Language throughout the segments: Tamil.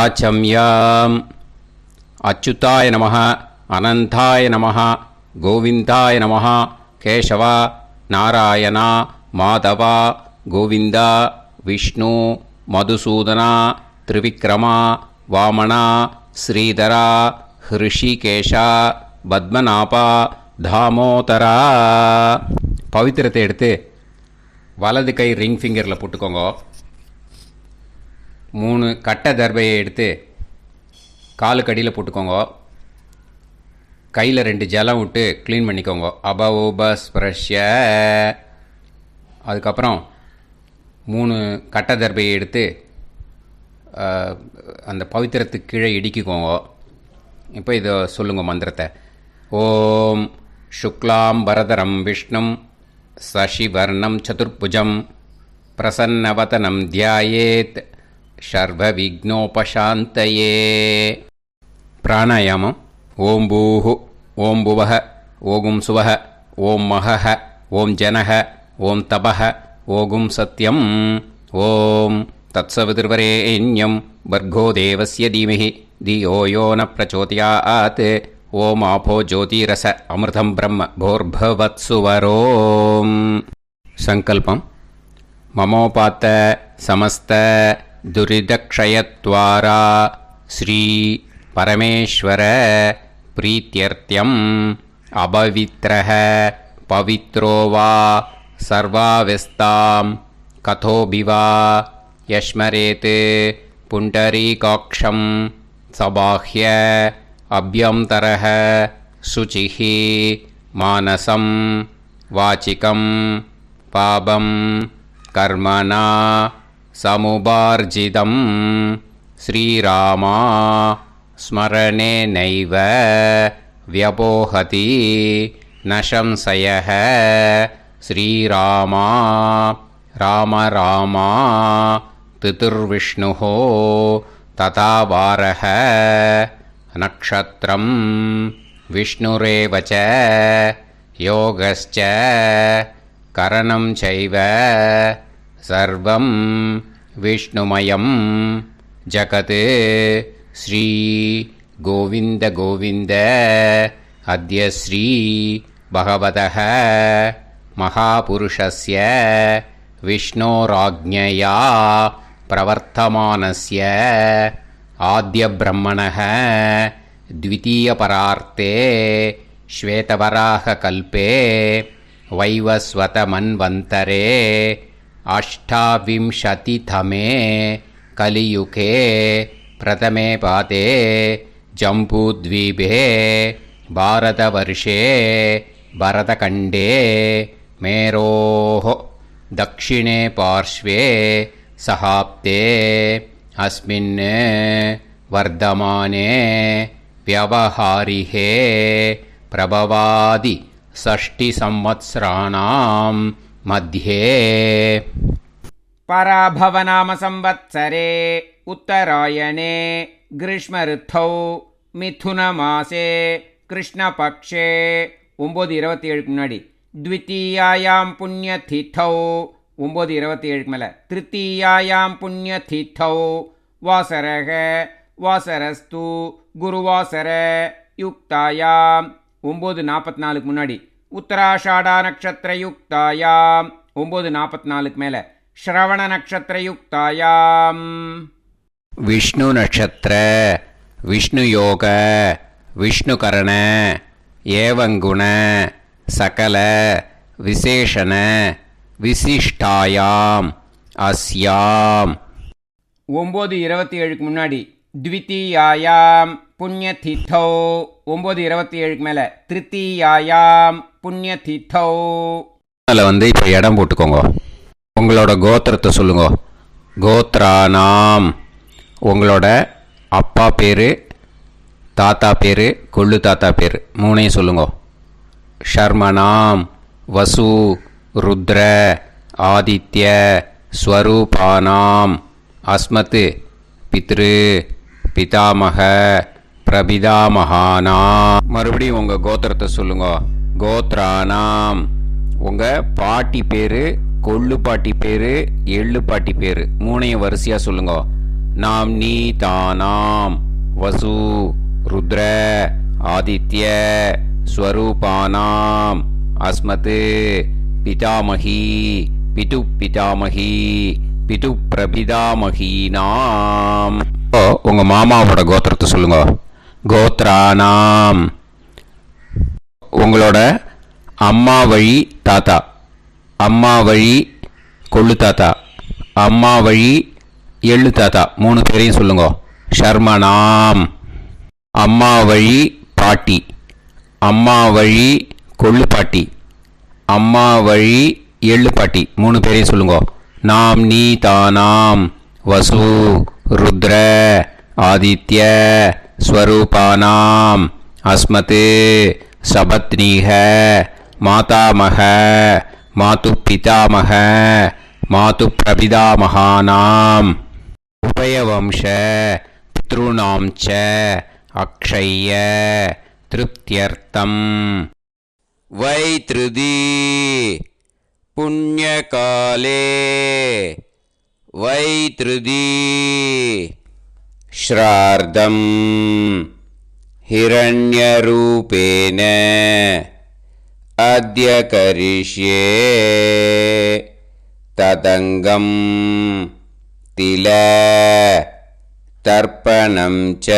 ஆச்சம்யாம். அச்சுதாய நமः, அனந்தாய நமः, கோவிந்தாய நமः, கேசவா, நாராயணா, மாதவா, கோவிந்தா, விஷ்ணு, மதுசூதனா, திரிவிக்ரமா, வாமனா, ஸ்ரீதரா, ஹிருஷிகேஷா, பத்மநாபா, தாமோதரா. பவித்திரத்தை எடுத்து வலது கை ரிங் ஃபிங்கரில் போட்டுக்கோங்க. 3 கட்டை தர்பையை எடுத்து காலுக்கடியில் போட்டுக்கோங்க. கையில் 2 ஜலம் விட்டு க்ளீன் பண்ணிக்கோங்க. அபவோபஸ்பிரஷ்ய. அதுக்கப்புறம் 3 கட்டை தர்பையை எடுத்து அந்த பவித்திரத்துக்கு கீழே இடிக்கிக்கோங்க. இப்போ இதை சொல்லுங்க மந்திரத்தை. ஓம் சுக்லாம் வரதரம் விஷ்ணும் சசிவர்ணம் சதுர்புஜம் பிரசன்னவதனம் தியாயேத் சர்வ விக்னோபசாந்தயே. பிராணாயாமம். ஓம் பூஹு, ஓம் புவஹ, ஓகும் சுவஹ, ஓம் மஹஹ, ஓம் ஜனஹ, ஓம் தபஹ, ஓகும் சத்யம். ஓம் தத்சவிதுர்வரேண்யம் வர்கோ தேவஸ்ய தீமஹி தியோ யோ ந பிரச்சோதயாத். ஓம் ஆபோ ஜோதிரச அமிர்தம் பிரம்ம போர்பவத்சுவரோம். சங்கல்பம். மமோபாத்த சமஸ்த துரிதக்ஷயத்வாரா ஸ்ரீ பரமேஸ்வர பிரீத்யர்த்தியம் அபவித்ரஹ பவித்ரோ வா சர்வாவஸ்தாம் கதோபிவா யஸ்மரேத் புண்டரீகாக்ஷம் சபாஹ்ய அப்யந்தரஹ சுசிஹ மானசம் வாசிகம் பாபம் கர்மணா சமுபார்ஜிதம் ஸ்ரீராமா ஸ்மரணேனைவ வ்யபோஹதி ந சம்சயः. ஸ்ரீராமா ராம ராமா திதிர்விஷ்ணுः ததா வாரः. நக்ஷத்ரம் விஷ்ணுரேவ ச யோகஸ்ச கரணம் சைவ சர்வம் விஷ்ணுமயம் ஜகத். ஸ்ரீ கோவிந்த கோவிந்த அத்ய ஸ்ரீ பகவதः மகாபுருஷஸ்ய விஷ்ணோராஜ்ஞயா பிரவர்த்தமானஸ்ய ஆத்ய பிரம்மணः த்விதீயபரார்த்தே ஸ்வேதவராக கல்பே வைவஸ்வத மன்வந்தரே அஷ்டாவிம்சதிதமே கலியுகே பிரதமே பாதே ஜம்பூத்வீபே பாரதவர்ஷே பரதகண்டே மேரோः தக்ஷிணே பார்ஷ்வே சஹாப்தே அஸ்மின் வர்தமானே வியவஹாரிஹே பிரபவாதி ஷஷ்டி சம்வத்சராணாம் மத்யே. பராபவநாம சம்வத்சரே உத்தராயணே கிரீஷ்ம ருத்தௌ மிதுன மாசே கிருஷ்ணபக்ஷே 9:27 முன்னாடி த்விதீயாயாம் புண்ணியதிதௌ 9:27 மேலே திருத்தீயாயாம் புண்ணியதிதௌ வாசரக வாசரஸ்து குருவாசர யுக்தாயாம் 9:44 முன்னாடி உத்தராஷாடா நக்ஷத்திர யுக்தாயாம் 9:44 மேலே ஸ்ரவண நக்ஷத்திர யுக்தாயாம். விஷ்ணு நட்சத்திர விஷ்ணு யோக விஷ்ணுகரண ஏவங்குண சகல விசேஷண விசிஷ்டாயாம் அஸ்யாம் 9:27 முன்னாடி த்விதீயாயாம் புண்ணியதிதௌ 9:27 மேலே திருத்தீயாயாம் புண்ணியதிதௌ. அதில் இப்போ இடம் போட்டுக்கோங்க. உங்களோட கோத்திரத்தை சொல்லுங்க. கோத்ரானாம். உங்களோட அப்பா பேர், தாத்தா பேர், கொள்ளு தாத்தா பேர் 3ஐயும் சொல்லுங்க. ஷர்மனாம் வசு ருத்ர ஆதித்ய ஸ்வரூபானாம் அஸ்மத் பித்ரு பிதாமக பிரபிதாமகானா. மறுபடியும் உங்கள் கோத்திரத்தை சொல்லுங்க. கோத்ரானாம். உங்கள் பாட்டி பேர், கொள்ளு பாட்டி பேர், எள்ளு பாட்டி பேர் 3ஐயும் வரிசையாக சொல்லுங்க. நாம்னீதானாம் வசு ருத்ர ஆதித்ய ஸ்வரூபானாம் அஸ்மத் பிதாமகி பிது பிதாமகி பிது பிரபிதாமகீனாம். உங்க மாமாவோட கோத்திரத்தை சொல்லுங்க. கோத்ரானாம் உங்களோட அம்மா வழி தாத்தா, அம்மா வழி கொள்ளு தாத்தா, அம்மா வழி எள்ளு தாத்தா, 3 பேரையும் சொல்லுங்க. ஷர்மனாம் அம்மா வழி பாட்டி, அம்மா வழி கொள்ளு பாட்டி, அம்மா வழி எள்ளு பாட்டி, 3 பேரையும் சொல்லுங்க. நாம்னீதானாம் வசு ருத்ர ஆதித்ய ஸ்வரூபானாம் அஸ்மத் சபத்னீஹ மாதாமக மாது பிதாமக மாது பிரபிதாமகானாம் உபயவம்ச பித்ருணாம் ச அக்ஷய்ய திருப்தியர்த்தம் வைத்ருதி புண்ணியகாலே வைத்ருதி ஸ்ரார்த்தம் हिरण्यरूपेण अद्य करिष्ये तदङ्गं तिल तर्पणं च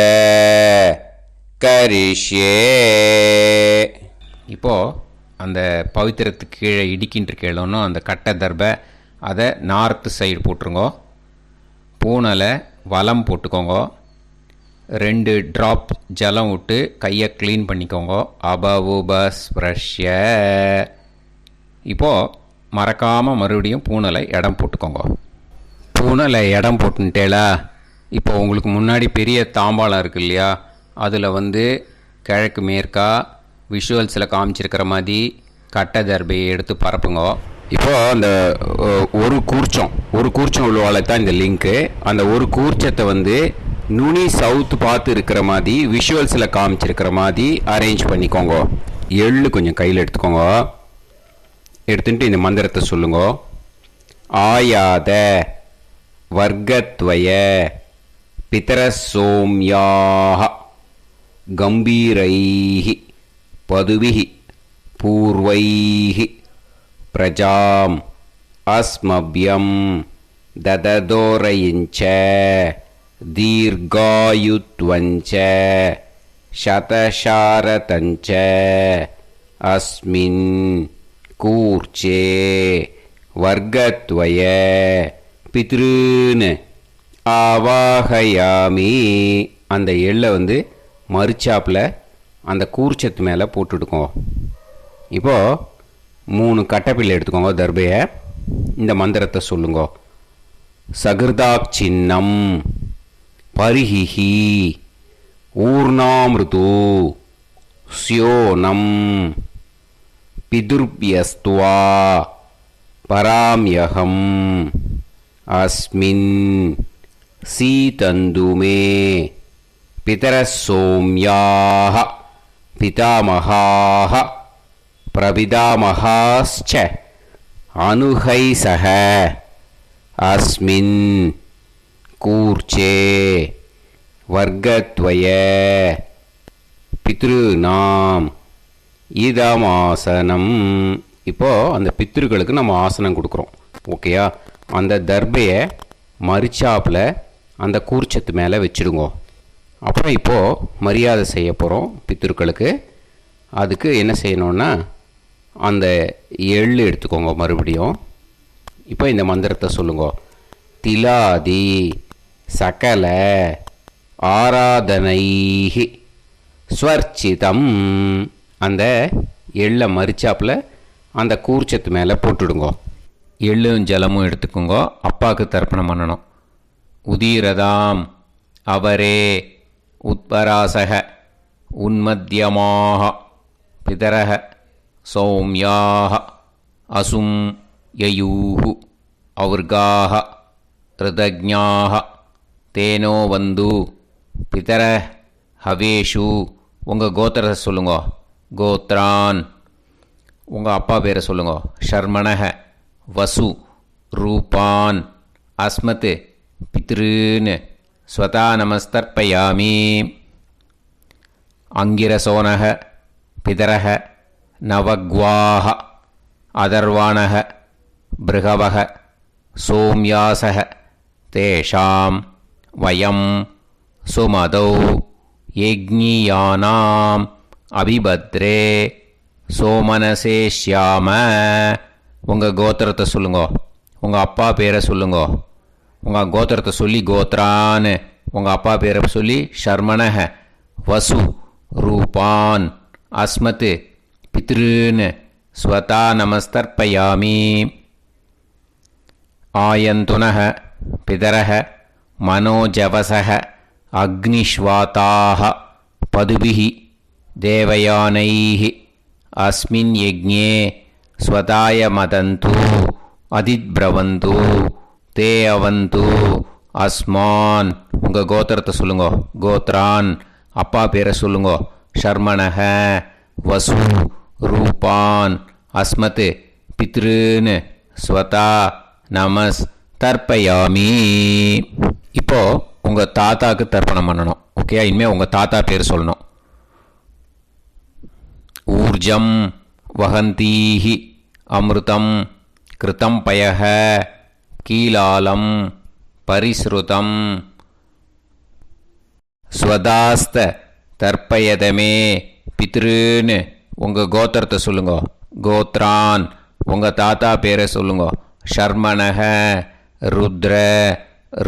करिष्ये. இப்போ அந்த பவித்திரத்துக்கு கீழே இடிக்கின்ற கேளோன்னு அந்த கட்டை தர்பை அதை நார்த்து சைடு போட்டுருங்க. பூனலை வலம் போட்டுக்கோங்க. 2 ட்ராப் ஜலம் விட்டு கையை க்ளீன் பண்ணிக்கோங்க. அபவுபஸ்ப்ரஷ்ய. இப்போது மறக்காமல் மறுபடியும் பூனலை இடம் போட்டுக்கோங்க. பூனலை இடம் போட்டுட்டேலா. இப்போ உங்களுக்கு முன்னாடி பெரிய தாம்பாளம் இருக்கு இல்லையா, அதில் கிழக்கு மேற்கா விஷுவல்ஸில் காமிச்சிருக்கிற மாதிரி கட்டை தர்பையை எடுத்து பரப்புங்க. இப்போது அந்த ஒரு கூர்ச்சம் உள்ளவாளை தான் இந்த லிங்க்கு. அந்த ஒரு கூர்ச்சத்தை நுனி சவுத்து பார்த்து இருக்கிற மாதிரி விஷுவல்ஸில் காமிச்சிருக்கிற மாதிரி அரேஞ்ச் பண்ணிக்கோங்க. எள்ளு கொஞ்சம் கையில் எடுத்துக்கோங்க. எடுத்துட்டு இந்த மந்திரத்தை சொல்லுங்க. ஆயாத வர்க்கத்வய பிதரசோம்யாக கம்பீரைஹி பதுவிஹி பூர்வைஹி பிரஜாம் அஸ்மப்யம் தததோரயிஞ்ச दीर्घायुत्वञ्च शतशारतञ्च अस्मिन् कूर्चे वर्गत्वय पितॄन् ஆவாகயாமி. அந்த எள்ளை மறுச்சாப்பில் அந்த கூர்ச்சத்து மேலே போட்டுடுக்கோங்க. இப்போது 3 கட்டைப்பிள்ளை எடுத்துக்கோங்க. தர்பையை இந்த மந்திரத்தை சொல்லுங்க. சகிருதாப் சின்னம் பரிஹிஹி ஊர்ணாமிருது ஸ்யோனம் பிதுர்பியஸ்துவா பராம்யகம் அஸ்மின் சீதந்துமே பிதரசோம்யாக பிதாமகாः பிரபிதாமகாश्च அனுகைசக அஸ்மின் கூர்ச்சே வர்க்கத்வய பித்ருநாம் இதமாசனம். இப்போது அந்த பித்ருக்களுக்கு நம்ம ஆசனம் கொடுக்குறோம். ஓகேயா? அந்த தர்பையை மரிச்சாப்பில் அந்த கூர்ச்சத்து மேலே வச்சுடுங்க. அப்புறம் இப்போது மரியாதை செய்ய போகிறோம் பித்ருக்களுக்கு. அதுக்கு என்ன செய்யணுன்னா அந்த எள்ளு எடுத்துக்கோங்க. மறுபடியும் இப்போ இந்த மந்திரத்தை சொல்லுங்க. திலாதி சகல ஆராதனைஹி ஸ்வர்ச்சிதம். அந்த எள்ளை மரிச்சாப்பில் அந்த கூர்ச்சத்து மேலே போட்டுடுங்க. எள்ளும் ஜலமும் எடுத்துக்கோங்க. அப்பாவுக்கு தர்ப்பணம் பண்ணணும். உதீரதாம் அவரே உத்பராசக உன்மத்தியமாக பிதரக சௌமியாக அசும் யயூஹு அவர்காக ரிதஜ்ஞாக தேனோ வந்து பிதர ஹவேஷு. உங்கள் கோத்திரத்தை சொல்லுங்க. கோத்ரான். உங்கள் அப்பா பேரை சொல்லுங்க. ஷர்மணக வசு ரூபான் அஸ்மத் பித்ருன்னு ஸ்வதா நமஸ்தர்ப்பயாமி. அங்கிரசோனக பிதரக நவக்வாஹ அதர்வாணக பிருகவக சோம்யாசக தேஷாம் வயம் சுமதௌ யஜ்ஞியானாம் அபிபத்ரே சோமனசேஷ்யாம. உங்கள் கோத்திரத்தை சொல்லுங்க, உங்கள் அப்பா பேரை சொல்லுங்க. உங்கள் கோத்திரத்தை சொல்லி கோத்ரான்னு, உங்கள் அப்பா பேரை சொல்லி ஷர்மணக வசு ரூபான் அஸ்மத் பித்ருன்னு ஸ்வதா நமஸ்தர்ப்பயாமி. ஆயந்துனக பிதரக மனோஜவசக அக்னிஷ்வாதாக பதுபிஹி தேவயானைஹி அஸ்மின் யஜ்ஞே ஸ்வதாய மதந்து அதித்ப்ரவந்து தே அவது அஸ்மான். உங்கள் கோத்திரத்தை சொல்லுங்க, கோத்ரான் அப்பா பேரை சொல்லுங்க. ஷர்மணக வசு ரூபான் அஸ்மத் பித்ருன்னு ஸ்வதா நமஸ் தர்ப்பயாமி. இப்போ உங்கள் தாத்தாவுக்கு தர்ப்பணம் பண்ணணும். ஓகே, இனிமேல் உங்கள் தாத்தா பேர் சொல்லணும். ஊர்ஜம் வஹந்தீஹி அமிர்தம் கிருதம் பயஹ கீலாலம் பரிஸ்ருதம் ஸ்வதாஸ்த தர்ப்பயதமே பித்ருன்னு உங்கள் கோத்திரத்தை சொல்லுங்க. கோத்ரான் உங்கள் தாத்தா பேரை சொல்லுங்க. ஷர்மணக ருத்ர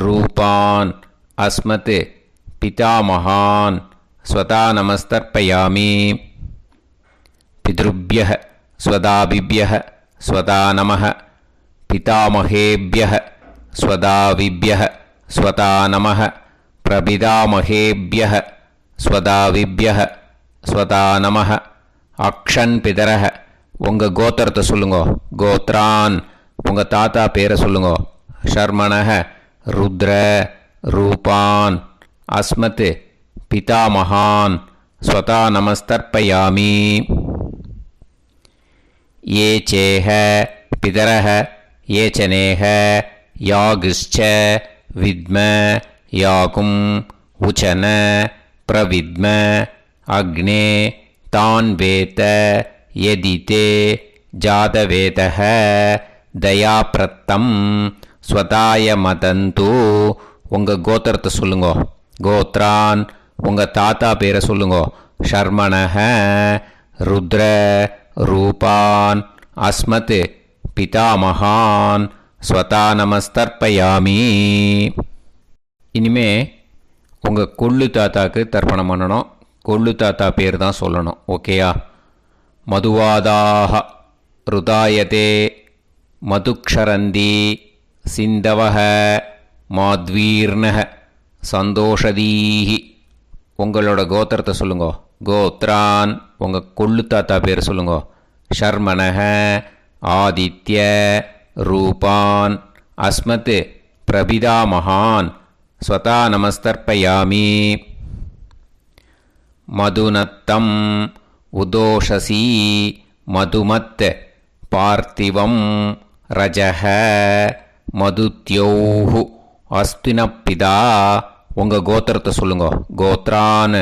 ரூபான் அஸ்மத் பிதாமகான் ஸ்வதா நமஸ்தர்ப்பயாமி. பித்ருப்யः ஸ்வதாபிப்யः ஸ்வதா நமः பிதாமகேப்யः ஸ்வதாவிப்யः ஸ்வதா நமः பிரபிதாமகேப்யः ஸ்வதாவிப்யः ஸ்வதா நமः. அக்ஷன் பிதரः உங்கள் கோத்திரத்தை சொல்லுங்க. கோத்ரான் உங்கள் தாத்தா பேரை சொல்லுங்க. ஷர்மணக ருத்ர ரூபான் அஸ்மத் பிதாமகான் ஸ்வதா நமஸ்தர்ப்பயாமி. ये चेह पितरः ये च नेह यागश्च विद्म याकुं उचन प्रविद्म अग्ने तान् वेत यदिते जातवेतः दयाप्रत्तं स्वताय मदन्तु. உங்கள் கோத்திரத்தை சொல்லுங்க. கோத்ரான் உங்கள் தாத்தா பேரை சொல்லுங்க. ஷர்மணக ருத்ர ரூபான் அஸ்மத் பிதாமகான் ஸ்வதா நமஸ்தர்ப்பயாமி. இனிமே உங்கள் கொள்ளு தாத்தாக்கு தர்ப்பணம் பண்ணணும். கொள்ளு தாத்தா பேர் தான் சொல்லணும். ஓகேயா? மதுவாதாக ருதாயதே மதுக்ஷரந்தி சிந்தவக மாத்வீர்ணக சந்தோஷதீஹி. உங்களோட கோத்திரத்தை சொல்லுங்க. கோத்ரான் உங்கள் கொள்ளு தாத்தா பேர் சொல்லுங்க. ஷர்மணக ஆதித்ய ரூபான் அஸ்மத் பிரபிதாமகான் ஸ்வதா நமஸ்தர்ப்பயாமி. மதுநத்தம் உதோஷசி மதுமத் பார்த்திவம் ரஜஹ மதுத்யோஹு அஸ்தினப்பிதா. உங்கள் கோத்திரத்தை சொல்லுங்க. கோத்ரான்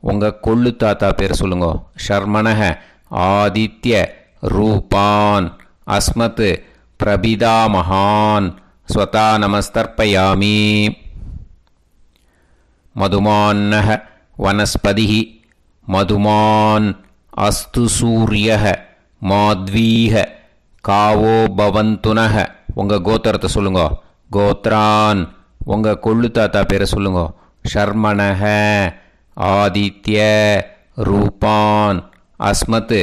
உங்கள் கொள்ளு தாத்தா பேர் சொல்லுங்க. ஷர்மணக ஆதித்ய ரூபான் அஸ்மத் பிரபிதாமகான் ஸ்வதா நமஸ்தர்ப்பயாமி. மதுமான்னக வனஸ்பதிः மதுமான் அஸ்து சூரியः மாத்வீஹ காவோ பவந்துனः. உங்கள் கோத்திரத்தை சொல்லுங்க. கோத்ரான் உங்கள் கொள்ளு தாத்தா பேரை சொல்லுங்க. ஷர்மணக ஆதித்ய ரூபான் அஸ்மத்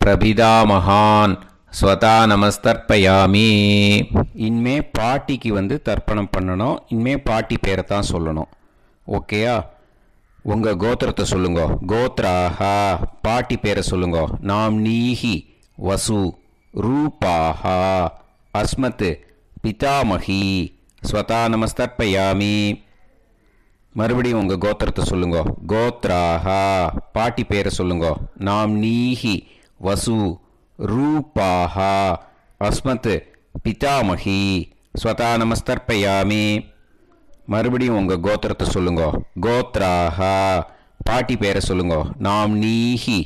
பிரபிதாமகான் ஸ்வதா நமஸ்தர்ப்பயாமி. இனிமே பாட்டிக்கு தர்ப்பணம் பண்ணணும். இனிமே பாட்டி பேரை தான் சொல்லணும். ஓகேயா? உங்கள் கோத்திரத்தை சொல்லுங்க. கோத்ராஹா பாட்டி பேரை சொல்லுங்க. நாம் நீஹி வசு ரூபாஹா அஸ்மத் பிதாமகி ஸ்வதா நமஸ்தர்ப்பயாமி. மறுபடியும் உங்கள் கோத்திரத்தை சொல்லுங்க. கோத்ராஹா பாட்டி பேரை சொல்லுங்க. நாம் நீஹி வசு ரூபாஹா அஸ்மத் பிதாமகி ஸ்வதா நமஸ்தர்ப்பயாமி. மறுபடியும் உங்கள் கோத்திரத்தை சொல்லுங்க. கோத்ராஹா. பாட்டி பேரை சொல்லுங்க. நாம் நீஹி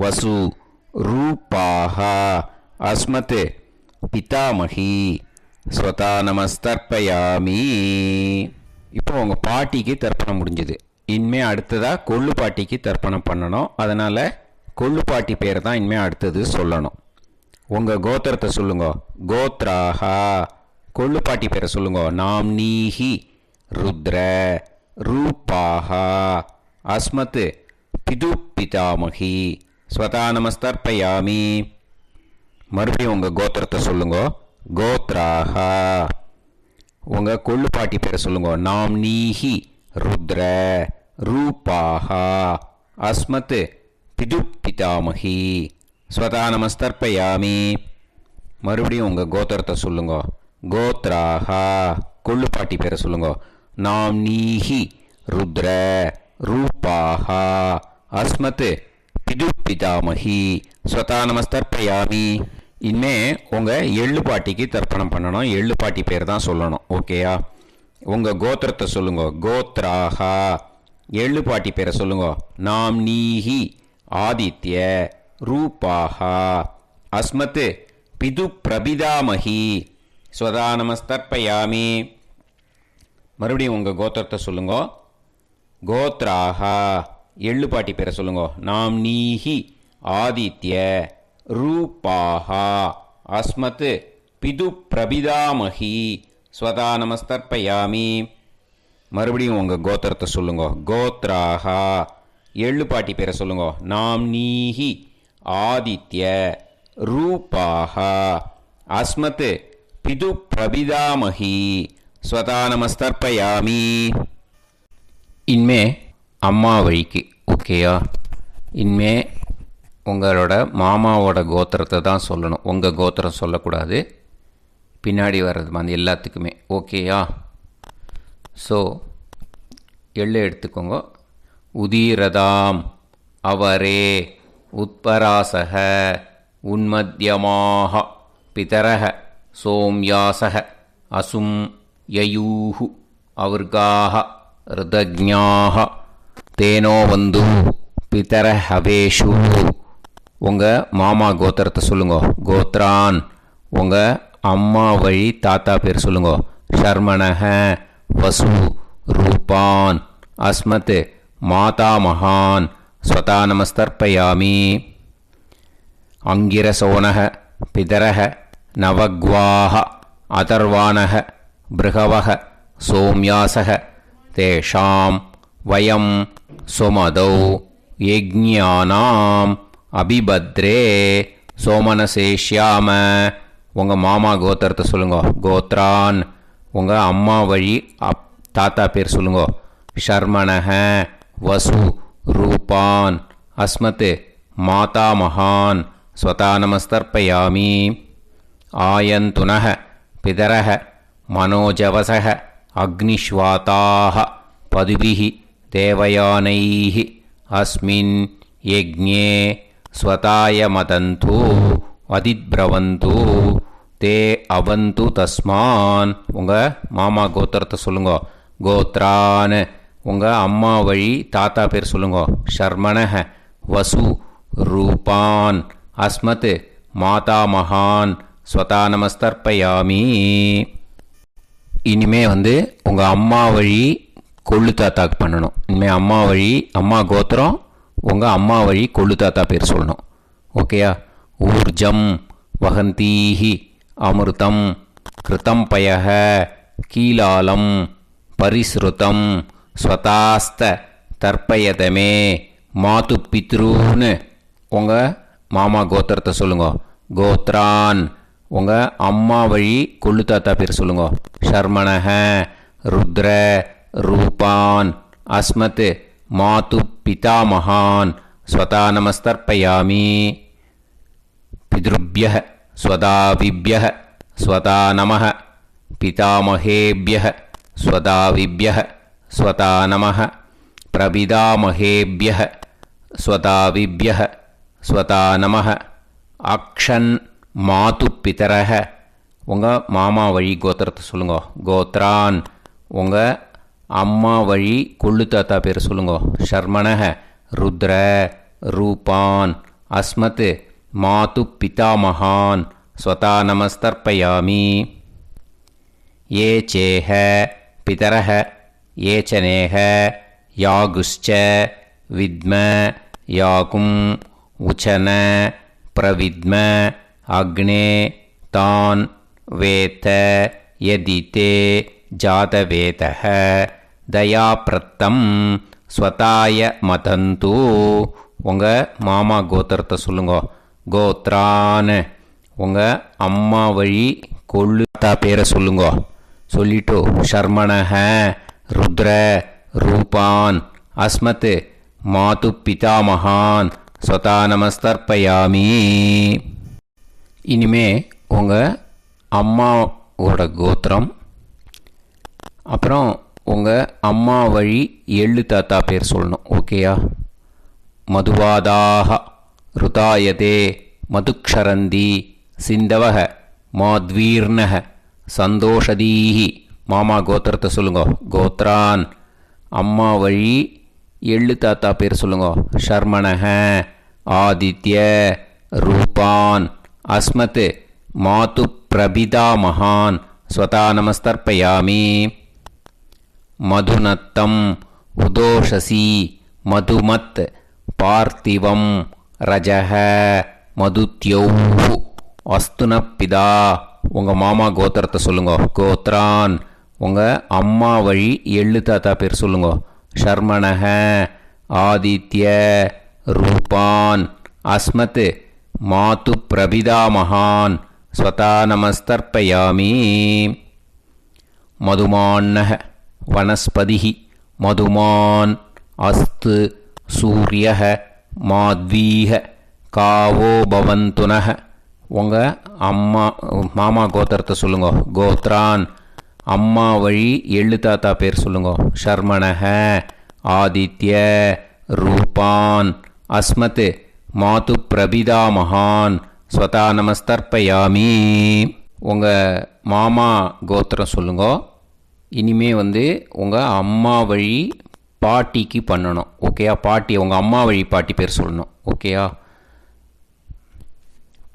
வசு ரூபாஹா அஸ்மத் பிதாமகி ஸ்வதா நமஸ்தர்ப்பயாமி. இப்போ உங்கள் பாட்டிக்கு தர்ப்பணம் முடிஞ்சது. இனிமே அடுத்ததாக கொள்ளு பாட்டிக்கு தர்ப்பணம் பண்ணணும். அதனால் கொள்ளு பாட்டி பேரை தான் இனிமேல் அடுத்தது சொல்லணும். உங்கள் கோத்திரத்தை சொல்லுங்க. கோத்ராஹா. கொள்ளு பாட்டி பேரை சொல்லுங்க. நாம் நீஹி ருத்ர ரூபாஹா அஸ்மத் பிது பிதாமகி ஸ்வதா நமஸ்தர்ப்பயாமி. மறுபடியும் உங்கள் கோத்திரத்தை சொல்லுங்க. கோத்ராஹா. உங்கள் கொள்ளு பாட்டி பேரை சொல்லுங்க. நாம் நீஹி ருத்ர ரூபாஹா அஸ்மத் பிது பிதாமகி ஸ்வதா நமஸ்தர்ப்பயாமி. மறுபடியும் உங்கள் கோத்திரத்தை சொல்லுங்க. கோத்ராஹா. கொள்ளு பாட்டி பேரை சொல்லுங்க. நாம் நீஹி ருத்ர ரூபாஹா அஸ்மத் பிது பிதாமகி ஸ்வதா நமஸ்தர்ப்பயாமி. இனிமே உங்கள் எள்ளு பாட்டிக்கு தர்ப்பணம் பண்ணணும். எள்ளு பாட்டி பேர் தான் சொல்லணும். ஓகேயா? உங்கள் கோத்திரத்தை சொல்லுங்க. கோத்ராஹா. எள்ளு பாட்டி பேரை சொல்லுங்க. நாம் நீஹி ஆதித்ய ரூபாஹா அஸ்மத் பிது பிரபிதாமகி ஸ்வதா நமஸ்தர்ப்பயாமி. மறுபடியும் உங்கள் கோத்திரத்தை சொல்லுங்க. கோத்ராஹா. எள்ளு பாட்டி பேரை சொல்லுங்க. நாம் நீஹி ஆதித்ய ரூபாஹா அஸ்மத் பிது பிரபிதாமகி ஸ்வதா நமஸ்தர்ப்பயாமி. மறுபடியும் உங்கள் கோத்திரத்தை சொல்லுங்க. கோத்ராஹா. எள்ளு பாட்டி பேரை சொல்லுங்க. நாம் நீஹி ஆதித்ய ரூபாஹா அஸ்மத் பிது பிரபிதாமகி ஸ்வதா நமஸ்தர்ப்பயாமி. இனிமே அம்மா வழிக்கு. ஓகேயா? இனிமே உங்களோட மாமாவோட கோத்திரத்தை தான் சொல்லணும். உங்கள் கோத்திரம் சொல்லக்கூடாது. பின்னாடி வர்றது வந்து எல்லாத்துக்குமே. ஓகேயா? ஸோ எள்ளு எடுத்துக்கோங்க. உதீரதாம் அவரே உத்பராசக உன்மத்யமாக பிதரக சோம்யாசக அசும் யயூஹு அவர்காக ருதஜ்ஞாக தேனோ வந்து பிதர ஹவேஷு. உங்கள் மாமா கோத்திரத்தை சொல்லுங்க. கோத்ரான். உங்கள் அம்மா வழி தாத்தா பேர் சொல்லுங்க. ஷர்மணக வசு ரூபான் அஸ்மத் மாதா மகான் ஸ்வதா நமஸ்தர்ப்பயாமி. அங்கிரசோனக பிதரக நவக்வாஹ அதர்வாணக பிருகவக சோம்யாசக தேஷாம் வயம் சுமதௌ யஜ்ஞானாம் அபிபத்ரே சோமனசேஷ்யாம. உங்கள் மாமா கோத்திரத்தை சொல்லுங்க. கோத்ரான். உங்கள் அம்மா வழி தாத்தா பேர் சொல்லுங்க. ஷர்மணக வசு ரூபான் அஸ்மத் மாதா மகான் ஸ்வதா நமஸ்தர்ப்பயாமி. ஆயந்துனக பிதரக மனோஜவசக அக்னிஷ்வாதாக பதுபிஹி தேவயானைஹி அஸ்மின் யஜ்ஞே ஸ்வதாய மதந்து அதிப்ரவந்து தே அவந்து தஸ்மான். உங்கள் மாமா கோத்திரத்தை சொல்லுங்க. கோத்ரான். உங்கள் அம்மா வழி தாத்தா பேர் சொல்லுங்க. ஷர்மணக வசு ரூபான் அஸ்மத் மாதா மகான் ஸ்வதா நமஸ்தர்ப்பயாமி. இனிமே வந்து உங்கள் அம்மா வழி கொள்ளு தாத்தாக்கு பண்ணணும். இனிமேல் அம்மா வழி அம்மா கோத்திரம் உங்கள் அம்மா வழி கொள்ளு தாத்தா பேர் சொல்லணும். ஓகேயா? ஊர்ஜம் வகந்தீஹி அமிர்தம் கிருதம் பயக கீலாலம் பரிஸ்ருதம் ஸ்வதாஸ்த தர்ப்பயதமே மாது பித்ரூன்னு. உங்கள் மாமா கோத்திரத்தை சொல்லுங்க. கோத்ரான். உங்கள் அம்மா வழி கொள்ளு தாத்தா பேர் சொல்லுங்க. ஷர்மணக ருத்ர ரூபான் அஸ்மத் மாது பிதாமகான் ஸ்வதா நமஸ்தர்ப்பயாமி. பித்ருப்யः ஸ்வதாவிப்யः ஸ்வதா நமः பிதாமகேப்யः ஸ்வதாவிப்யः ஸ்வதா நமः பிரபிதாமகேப்யः ஸ்வதாவிப்யः ஸ்வதா நமः. அக்ஷன் மாது பிதரக. உங்கள் மாமா வழி கோத்திரத்தை சொல்லுங்க. கோத்ரான். உங்கள் அம்மா வழி கொள்ளு தாத்தா பேர் சொல்லுங்க. ஷர்மணஹ ருத்ர ரூபான் அஸ்மத் மாது பிதாமகான் ஸ்வதா நமஸ்தர்ப்பயாமி. ஏ சேஹ பிதரஹ ஏச்சனேஹ யாகுஷ்ச வித்ம யாகும் உச்சன பிரவித்ம அக்னே தான் வேத யதிதே ஜாதவேதஹ தயாப்ரத்தம் ஸ்வதாய மதந்து. உங்கள் மாமா கோத்திரத்தை சொல்லுங்க. கோத்ரான் உங்கள் அம்மா வழி கொள்ளு தாத்தா பேரை சொல்லுங்க. சொல்லிட்டு ஷர்மணஹ ருத்ர ரூபான் அஸ்மத் மாது பிதாமகான் ஸ்வதா நமஸ்தர்ப்பயாமி. இனிமே உங்கள் அம்மாவோட கோத்திரம், அப்புறம் உங்கள் அம்மா வழி எள்ளு தாத்தா பேர் சொல்லணும். ஓகேயா? மதுவாதாக ருதாயதே மதுக்ஷரந்தி சிந்தவக மாத்வீர்ணக சந்தோஷதீஹி. மாமா கோத்திரத்தை சொல்லுங்க. கோத்ரான் அம்மா வழி எள்ளு தாத்தா பேர் சொல்லுங்க. ஷர்மணஹ ஆதித்ய ரூபான் அஸ்மத் மாது பிரபிதாமகான் ஸ்வதா நமஸ்தர்ப்பயாமி. மதுநத்தம் உதோஷசி மதுமத் பார்த்திவம் ரஜஹ மதுத்யௌஹு அஸ்துனப்பிதா. உங்கள் மாமா கோத்திரத்தை சொல்லுங்க. கோத்ரான் உங்கள் அம்மா வழி எள்ளு தாத்தா பேர் சொல்லுங்க. ஷர்மணஹ ஆதித்ய ரூபான் அஸ்மத் மாது பிரபிதாமகான் ஸ்வதா நமஸ்தர்ப்பயாமி. மதுமான்னஹ வனஸ்பதிஹி மதுமான் அஸ்து சூரியஹ மாத்வீஹ காவோ பவந்துனஹ. உங்கள் மாமா கோத்திரத்தை சொல்லுங்க. கோத்ரான் அம்மா வழி எள்ளு தாத்தா பேர் சொல்லுங்க. ஷர்மணஹ ஆதித்ய ரூபான் அஸ்மத் மாது பிரபிதாமகான் ஸ்வதா நமஸ்தர்ப்பயாமி. உங்கள் மாமா கோத்திரம் சொல்லுங்க. இனிமே உங்கள் அம்மா வழி பாட்டிக்கு பண்ணணும். ஓகேயா? பாட்டி உங்கள் அம்மா வழி பாட்டி பேர் சொல்லணும். ஓகேயா?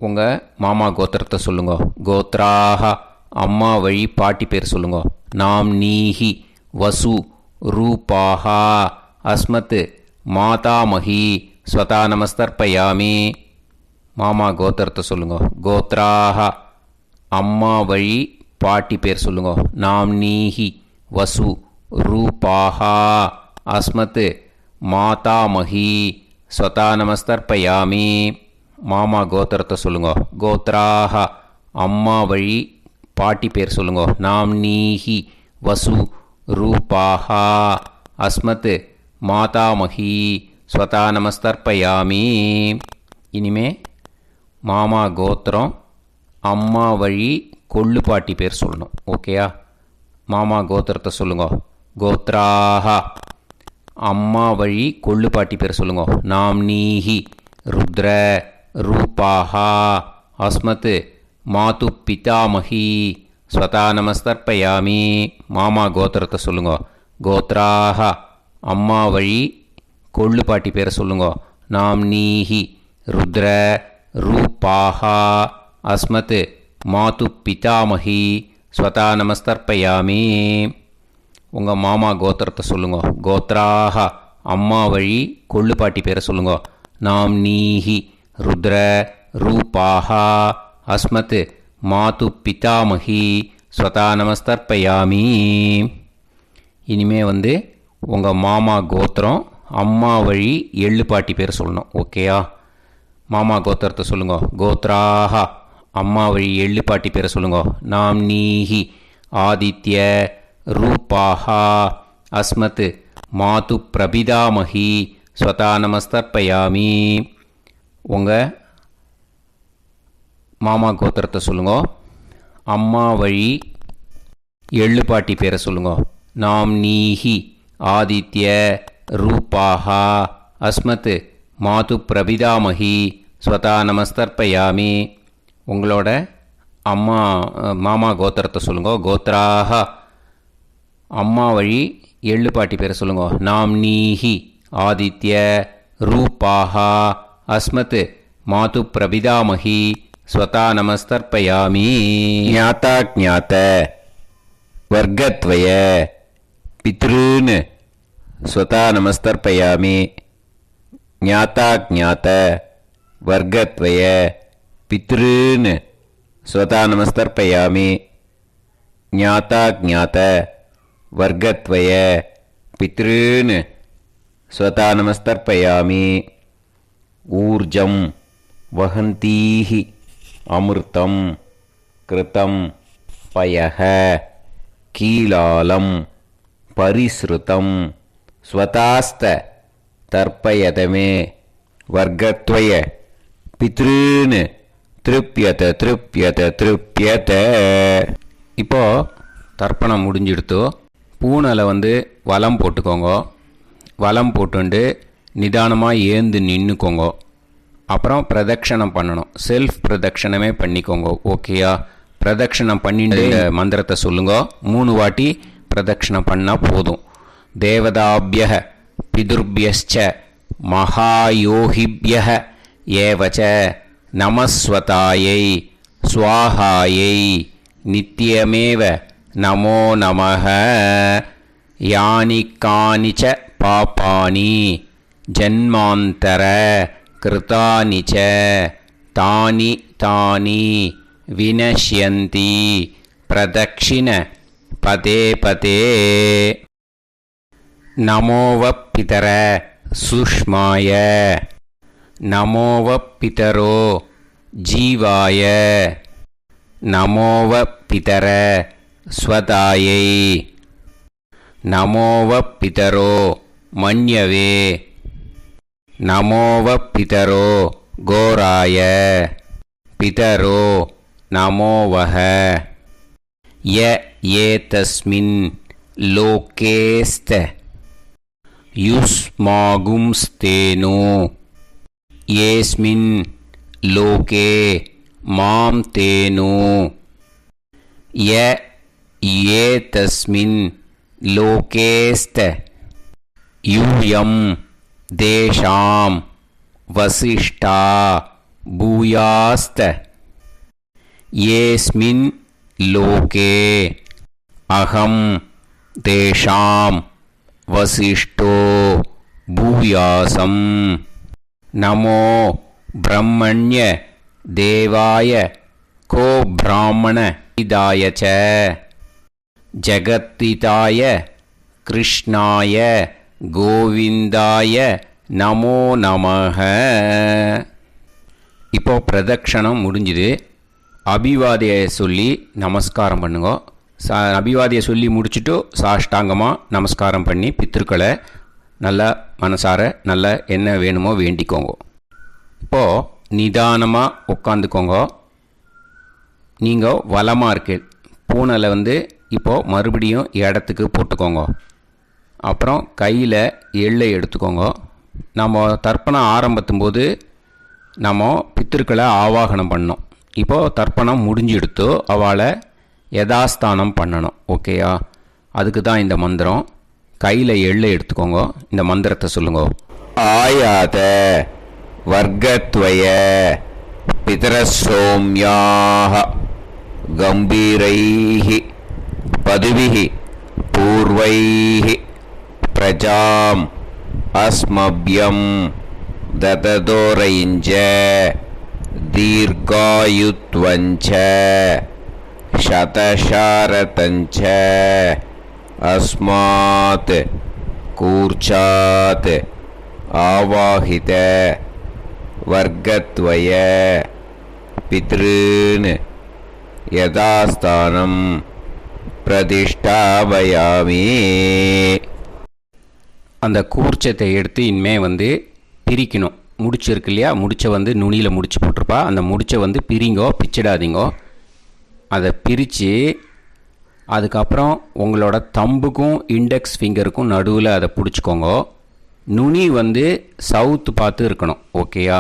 உங்கள் மாமா கோத்திரத்தை சொல்லுங்க. கோத்ராக அம்மா வழி பாட்டி பேர் சொல்லுங்க. நாம் நீஹி வசு ரூபாஹா அஸ்மத் மாதாமஹி ஸ்வதா நமஸ்தர்ப்பயாமி. மாமா கோத்திரத்தை சொல்லுங்க. கோத்ராக அம்மா வழி பாட்டி பேர் சொல்லுங்க. நாம் நீஹி வசு ரூபாஹா அஸ்மத் மாதாமஹி ஸ்வதா நமஸ்தர்ப்பயாமி. மாமா கோத்திரத்தை சொல்லுங்க. கோத்ராக அம்மா வழி பாட்டி பேர் சொல்லுங்க. நாம் நீஹி வசு ரூபாஹா அஸ்மத் மாதாமஹி ஸ்வதா நமஸ்தர்ப்பயாமி. இனிமே மாமா கோத்திரம் அம்மா வழி கொள்ளு பாட்டி பேர் சொல்லணும். ஓகேயா? மாமா கோத்திரத்தை சொல்லுங்க. கோத்ராக அம்மா வழி கொள்ளு பாட்டி பேர் சொல்லுங்க. நாம் நீஹி ருத்ர ரூபாஹா அஸ்மத் மாது பிதாமஹி ஸ்வதா நமஸ்தர்ப்பயாமி. மாமா கோத்திரத்தை சொல்லுங்க. கோத்ராக அம்மா வழி கொள்ளு பாட்டி பேரை சொல்லுங்க. நாம் நீஹி ருத்ர ரூபாஹா அஸ்மத் மாது பிதாமஹி ஸ்வதா நமஸ்தர்ப்பயாமி. உங்கள் மாமா கோத்திரத்தை சொல்லுங்க. கோத்ராக அம்மா வழி கொள்ளு பாட்டி பேரை சொல்லுங்க. நாம் நீஹி ருத்ர ரூபாஹா அஸ்மத் மாது பிதாமஹி ஸ்வதா நமஸ்தர்ப்பயாமி. இனிமே உங்கள் மாமா கோத்திரம் அம்மா வழி எள்ளு பாட்டி பேர் சொல்லணும். ஓகேயா? மாமா கோத்திரத்தை சொல்லுங்க. கோத்ராக அம்மா வழி எள்ளு பாட்டி பேரை சொல்லுங்க. நாம் நீஹி ஆதித்ய ரூபாஹா அஸ்மத் மாது பிரபிதாமஹி ஸ்வதா நமஸ்தர்ப்பயாமி. உங்கள் மாமா கோத்திரத்தை சொல்லுங்க. அம்மா வழி எள்ளு பாட்டி பேரை சொல்லுங்க. நாம் நீஹி ஆதித்ய ரூபாஹா அஸ்மத் மாது பிரபிதாமஹி ஸ்வதா நமஸ்தர்ப்பயாமி. உங்களோட மாமா கோத்திரத்தை சொல்லுங்க. கோத்ராக அம்மா வழி எள்ளு பாட்டி பேரை சொல்லுங்க. நாம்னீஹி ஆதித்ய ரூபாஹா அஸ்மத் மாது பிரபிதாமஹி ஸ்வதா நமஸ்தர்ப்பயாமி. ஞாதா ஞாத வர்க்கத்வய பித்ருன் ஸ்வதா நமஸ்தர்ப்பயாமி. ஞாதா ஞாத வர்க்கத்வய பித்ருன் ஸ்வதா நமஸ்தர்ப்பயாமி. ஞாதா ஞாத வர்க்கத்வய பித்ருன் ஸ்வதா நமஸ்தர்ப்பயாமி. ஊர்ஜம் வஹந்தீஹி அமிர்தம் கிருதம் பயஹ கீலாலம் பரிஸ்ருதம் ஸ்வதாஸ்த தர்ப்பயதமே வர்க்கத்வய பித்ருன் திருப்யத திருப்யத திருப்யத. இப்போ தர்ப்பணம் முடிஞ்சிடுத்தோ. பூனலை வலம் போட்டுக்கோங்க. வலம் போட்டுண்டு நிதானமாக ஏந்து நின்றுக்கோங்க. அப்புறம் பிரதட்சணம் பண்ணணும். செல்ஃப் பிரதட்சணமே பண்ணிக்கோங்க. ஓகேயா? பிரதட்சணம் பண்ணிட்டு மந்திரத்தை சொல்லுங்க. 3 வாட்டி பிரதட்சணம் பண்ணால் போதும். தேவதாபிய பிதுர்பியச்ச மகாயோகிபிய ஏவச்ச நமஸ்வதாயை ஸ்வாஹாயை நித்யமேவ நமோ நமஹ. யானி கானிச்ச பாபானி ஜன்மாந்தர கிருதானி ச தானி தானி வினஷ்யந்தி பிரதக்ஷிண பதே பதே. நமோவ பிதர சுஷ்மாய நமோவ பிதரோ ஜீவாய நமோவ பிதர ஸ்வதாயை நமோவ பிதரோ மன்யவே நமோவ பிதரோ கோராய பிதரோ நமோவஹ. ய ஏதஸ்மின் லோகேஸ்த யுஸ்மாகும்ஸ்தேனோ ஏஸ்மின் லோகே மாம் தேனோ. ய ஏதஸ்மின் லோகேஸ்த யூயம் தேஷாம் வசிஷ்டா பூயாஸ்த. ஏஸ்மின் லோகே அகம் தேஷாம் வசிஷ்டோ பூயாசம். நமோ பிரம்மண்ய தேவாய கோ பிராமண இதாய ச ஜகத்திதாய கிருஷ்ணாய கோவிந்தாய நமோ நமஹ. இப்போ பிரதட்சணம் முடிஞ்சுது. அபிவாதியை சொல்லி நமஸ்காரம் பண்ணுங்க. அபிவாதியை சொல்லி முடிச்சுட்டு சாஷ்டாங்கமாக நமஸ்காரம் பண்ணி பித்திருக்களை நல்லா மனசார நல்லா என்ன வேணுமோ வேண்டிக்கோங்க. இப்போது நிதானமாக உட்காந்துக்கோங்க. நீங்கள் வலமாக இருக்கு. பூனலை இப்போது மறுபடியும் இடத்துக்கு போட்டுக்கோங்க. அப்புறம் கையில் எள்ளை எடுத்துக்கோங்க. நம்ம தர்ப்பணம் ஆரம்பத்தும் போது நம்ம பித்திருக்களை ஆவாகனம் பண்ணோம். இப்போது தர்ப்பணம் முடிஞ்செடுத்து அவளை யதாஸ்தானம் பண்ணணும். ஓகேயா? அதுக்கு தான் இந்த மந்திரம். கையில் எள்ளை எடுத்துக்கோங்க. இந்த மந்திரத்தை சொல்லுங்க. ஆயாத வர்க்கத்வய பிதரசோம்யாக கம்பீரைஹி பதுவிஹி பூர்வைஹி பிரஜாம் அஸ்மப்யம் தததோரைஞ்ச தீர்காயுத்வஞ்ச சதசாரதஞ்ச அஸ்மாத் கூர்ச்சாத் ஆவாஹித வர்க்கத்வய பித்ருன் யதாஸ்தானம் பிரதிஷ்டாபயாமி. அந்த கூர்ச்சத்தை எடுத்து இனிமே பிரிக்கணும். முடிச்சு இருக்கு இல்லையா? முடிச்சை நுனியில் முடிச்சு போட்டிருப்பா. அந்த முடிச்சை பிரிங்கோ, பிச்சிடாதீங்கோ. அதை பிரித்து அதுக்கப்புறம் உங்களோட தம்புக்கும் இண்டெக்ஸ் ஃபிங்கருக்கும் நடுவில் அதை பிடிச்சிக்கோங்க. நுனி சவுத்து பார்த்து இருக்கணும். ஓகேயா?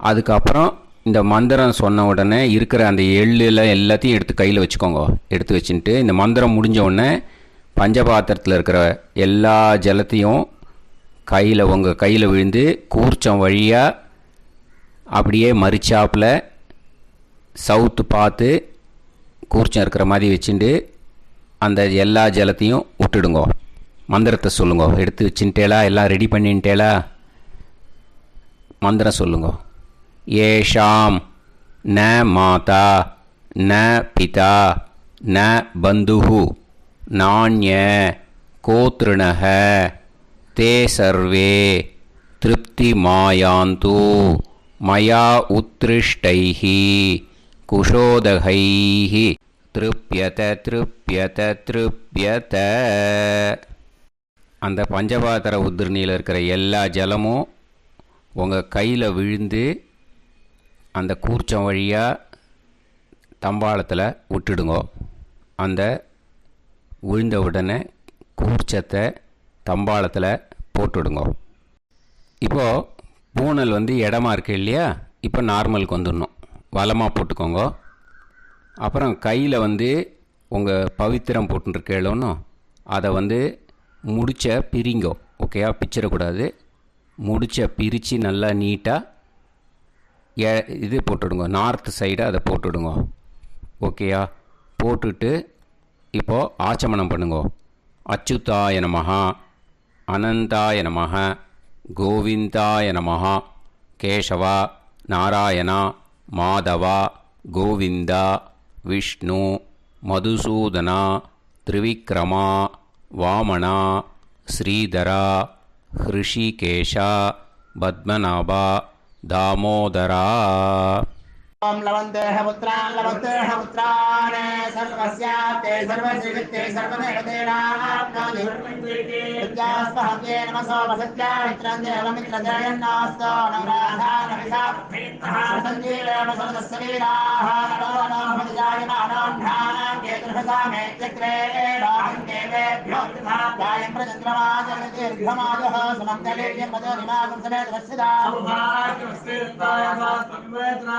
அதுக்கப்புறம் இந்த மந்திரம் சொன்ன உடனே இருக்கிற அந்த எள்ளில் எல்லாத்தையும் எடுத்து கையில் வச்சுக்கோங்க. எடுத்து வச்சுட்டு இந்த மந்திரம் முடிஞ்ச உடனே பஞ்சபாத்திரத்தில் இருக்கிற எல்லா ஜலத்தையும் உங்கள் கையில் விழுந்து கூர்ச்சம் வழியாக அப்படியே மறிச்சாப்பில் சவுத்து பார்த்து கூர்ச்சம் இருக்கிற மாதிரி வச்சுட்டு அந்த எல்லா ஜலத்தையும் விட்டுடுங்கோ. மந்திரத்தை சொல்லுங்கோ. எடுத்து வச்சுட்டேலா? எல்லாம் ரெடி பண்ணிட்டேலா? மந்திரம் சொல்லுங்கோ. ஏஷாம் ந மாதா ந பிதா ந பந்துஹு நாண்ய கோத்ருணஹ தே சர்வே திருப்தி மாயாந்து மயா உத்ருஷ்டைஹி குஷோதகைஹி திருப்யத திருப்யத திருப்யத. அந்த பஞ்சபாத்திர உதிரணியில் இருக்கிற எல்லா ஜலமும் உங்கள் கையில் விழுந்து அந்த கூர்ச்சம் வழியாக தம்பாளத்தில் விட்டுடுங்கோ. அந்த விழுந்த உடனே கூர்ச்சத்தை தம்பாளத்தில் போட்டுவிடுங்கோ. இப்போது பூனல் இடமா இருக்கு இல்லையா? இப்போ நார்மலுக்கு வந்துடணும். வலமாக போட்டுக்கோங்க. அப்புறம் கையில் உங்கள் பவித்திரம் போட்டுருக்கேளோன்னு அதை முடிச்ச பிரிங்கோ. ஓகேயா? பிச்சிடக்கூடாது. முடிச்ச பிரித்து நல்லா நீட்டாக இது போட்டுவிடுங்க. நார்த் சைடு அதை போட்டுவிடுங்க. ஓகேயா? போட்டுட்டு இப்போது ஆச்சமனம் பண்ணுங்கோ. அச்சுதாய நமஹ அனந்தாய நமஹ கோவிந்தாய நமஹ கேசவா நாராயணா மாதவா கோவிந்தா விஷ்ணு மதுசூதனா திரிவிக்ரமா வாமனா ஸ்ரீதரா ஹிருஷிகேஷா பத்மநாபா தாமோதரா. ओम लवन्तेह पुत्रान् सर्वस्याप्ते सर्वश्रीवित्ते सर्वदेवतेनाप्नोति विद्यास्पहव्ये नमसो वसत्या मित्रं देवमित्रजयन्नास्तो नवराधानविषाः सञ्जीवेम सर्वस्वीराः नमो भजायमानोऽन्धानां केतुर्भसामे चक्रे राहं देवेभ्यो गायं प्रचन्द्रमाजगदीर्घमाजः समन्तलेयं मदोनिमागं समेत वत्सदा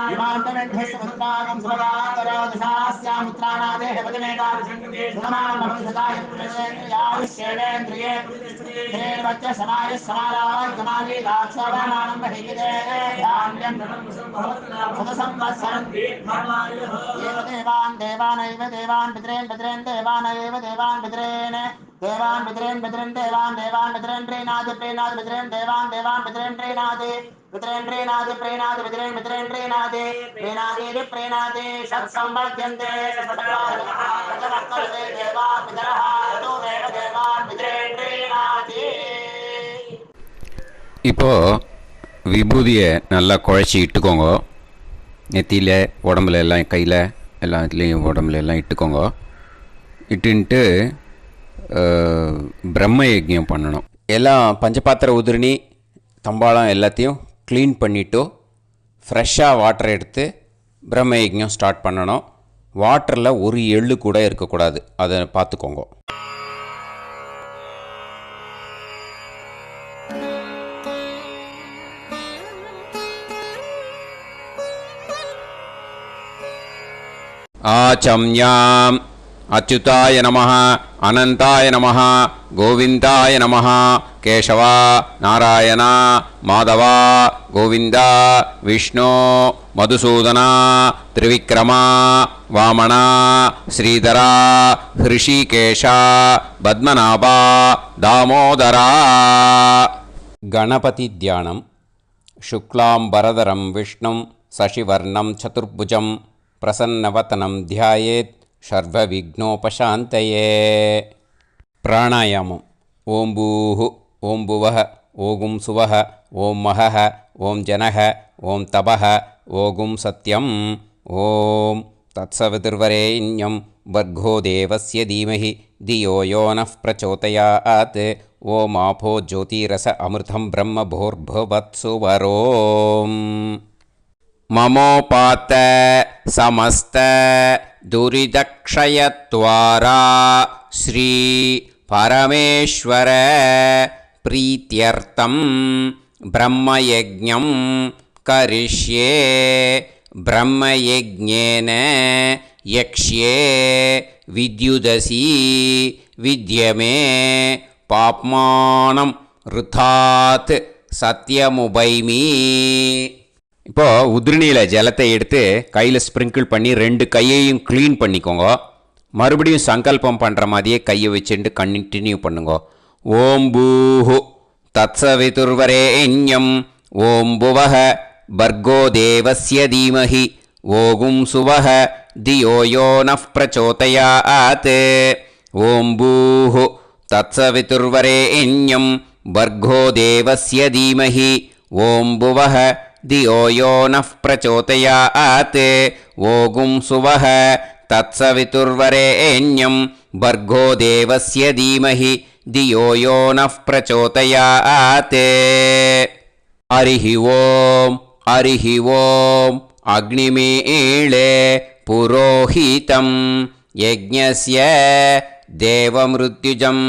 विमान्तमेढ्यस्वपुत्रागं सुभगान्तरादशास्यामुत्राणादेह पदमेकादशङ्कृते सुमानभविषदाय पुरुषेन्द्रियायुष्येवेन्द्रिये धेर्वच्च समायः समाराय समाली दाक्षाभामानं महिगिदे धान्यं सदसंवत्सरं एव देवान् देवान् पितरेन् देवानैव देवान् पितरेन् देवान् पितरेन् देवान् पितरेन् प्रीणाति पितरेन् देवान् पितरेन् प्रीणाति प्रीणाति षट्संवर्ध्यन्ते देवान् पितरः देवान् पितरेन् प्रीणाति. இப்போது விபூதியை நல்லா குழச்சி இட்டுக்கோங்க. நெத்தியில் உடம்புல எல்லாம் கையில் எல்லா இதுலேயும் உடம்புல எல்லாம் இட்டுக்கோங்க. இட்டுன்ட்டு பிரம்ம யஜ்ஞம் பண்ணணும். எல்லாம் பஞ்சபாத்திர உதிரணி தம்பாளம் எல்லாத்தையும் க்ளீன் பண்ணிவிட்டு ஃப்ரெஷ்ஷாக வாட்டர் எடுத்து பிரம்ம யஜ்ஞம் ஸ்டார்ட் பண்ணணும். வாட்டரில் ஒரு எள்ளு கூட இருக்கக்கூடாது. அதை பார்த்துக்கோங்க. ஆச்சம்யாம் அச்சுதாய நமஹ அனந்தாய நமஹ கோவிந்தாய நமஹ கேசவா நாராயணா மாதவா கோவிந்தா விஷ்ணு மதுசூதனா திரிவிக்ரமா வாமனா ஸ்ரீதரா ஹிருஷிகேஷா பத்மநாபா தாமோதரா. கணபதி தியானம். சுக்லாம்பரதரம் விஷ்ணும் சசிவர்ணம் சதுர்புஜம் பிரசன்னவதனம் தியாயேத் சர்வவிக்னோபசாந்தயே. பிராணாயாமம். ஓம் பூஹு ஓம் புவஹ ஓகும் சுவஹ ஓம் மஹஹ ஓம் ஜனஹ ஓம் தபஹ ஓகும் சத்யம். ஓம் தத்சவிதுர்வரேண்யம் வர்கோ தேவஸ்ய தீமஹி தியோ யோ நः பிரச்சோதயாத். ஓம் ஆபோ ஜோதிரஸ அமிர்தம் பிரம்ம பூர்புவத்சு வரோம். மமோபாத்த சமஸ்த துரிதக்ஷயத்வாரா ஸ்ரீ பரமேஸ்வர பிரீத்யர்த்தம் பிரம்மயஜ்ஞம் கரிஷ்யே. பிரம்மயஜ்ஞேன யக்ஷ்யே வித்யுதசி வித்யமே பாப்மானம் ருதாத் சத்யமுபைமி. இப்போது உதிரணியில் ஜலத்தை எடுத்து கையில் ஸ்ப்ரிங்கிள் பண்ணி 2 கையையும் க்ளீன் பண்ணிக்கோங்க. மறுபடியும் சங்கல்பம் பண்ணுற மாதிரியே கையை வச்சுட்டு கண்டினியூ பண்ணுங்க. ஓம் பூஹு தத்சவிதுர்வரேண்யம் ஓம் புவஹ பர்கோ தேவஸ்ய தீமஹி ஓகும் சுவஹ தியோ யோ நஃப் பிரச்சோதயாத். ஓம் பூஹு தத்சவிதுர்வரேண்யம் பர்கோ தேவஸ்ய தீமஹி ஓம் புவஹ தியோ யோ நஃப் பிரச்சோதயாத். ஓகும் சுவஹ தத்சவிதுர்வரேண்யம் பர்கோ தேவஸ்ய தீமஹி தியோ யோ நஃப் பிரச்சோதயாத். ஹரிஹி ஓம் ஹரிஹி ஓம் அக்னிமீளே புரோஹிதம் யஜ்ஞஸ்ய தேவமிருத்யுஜம்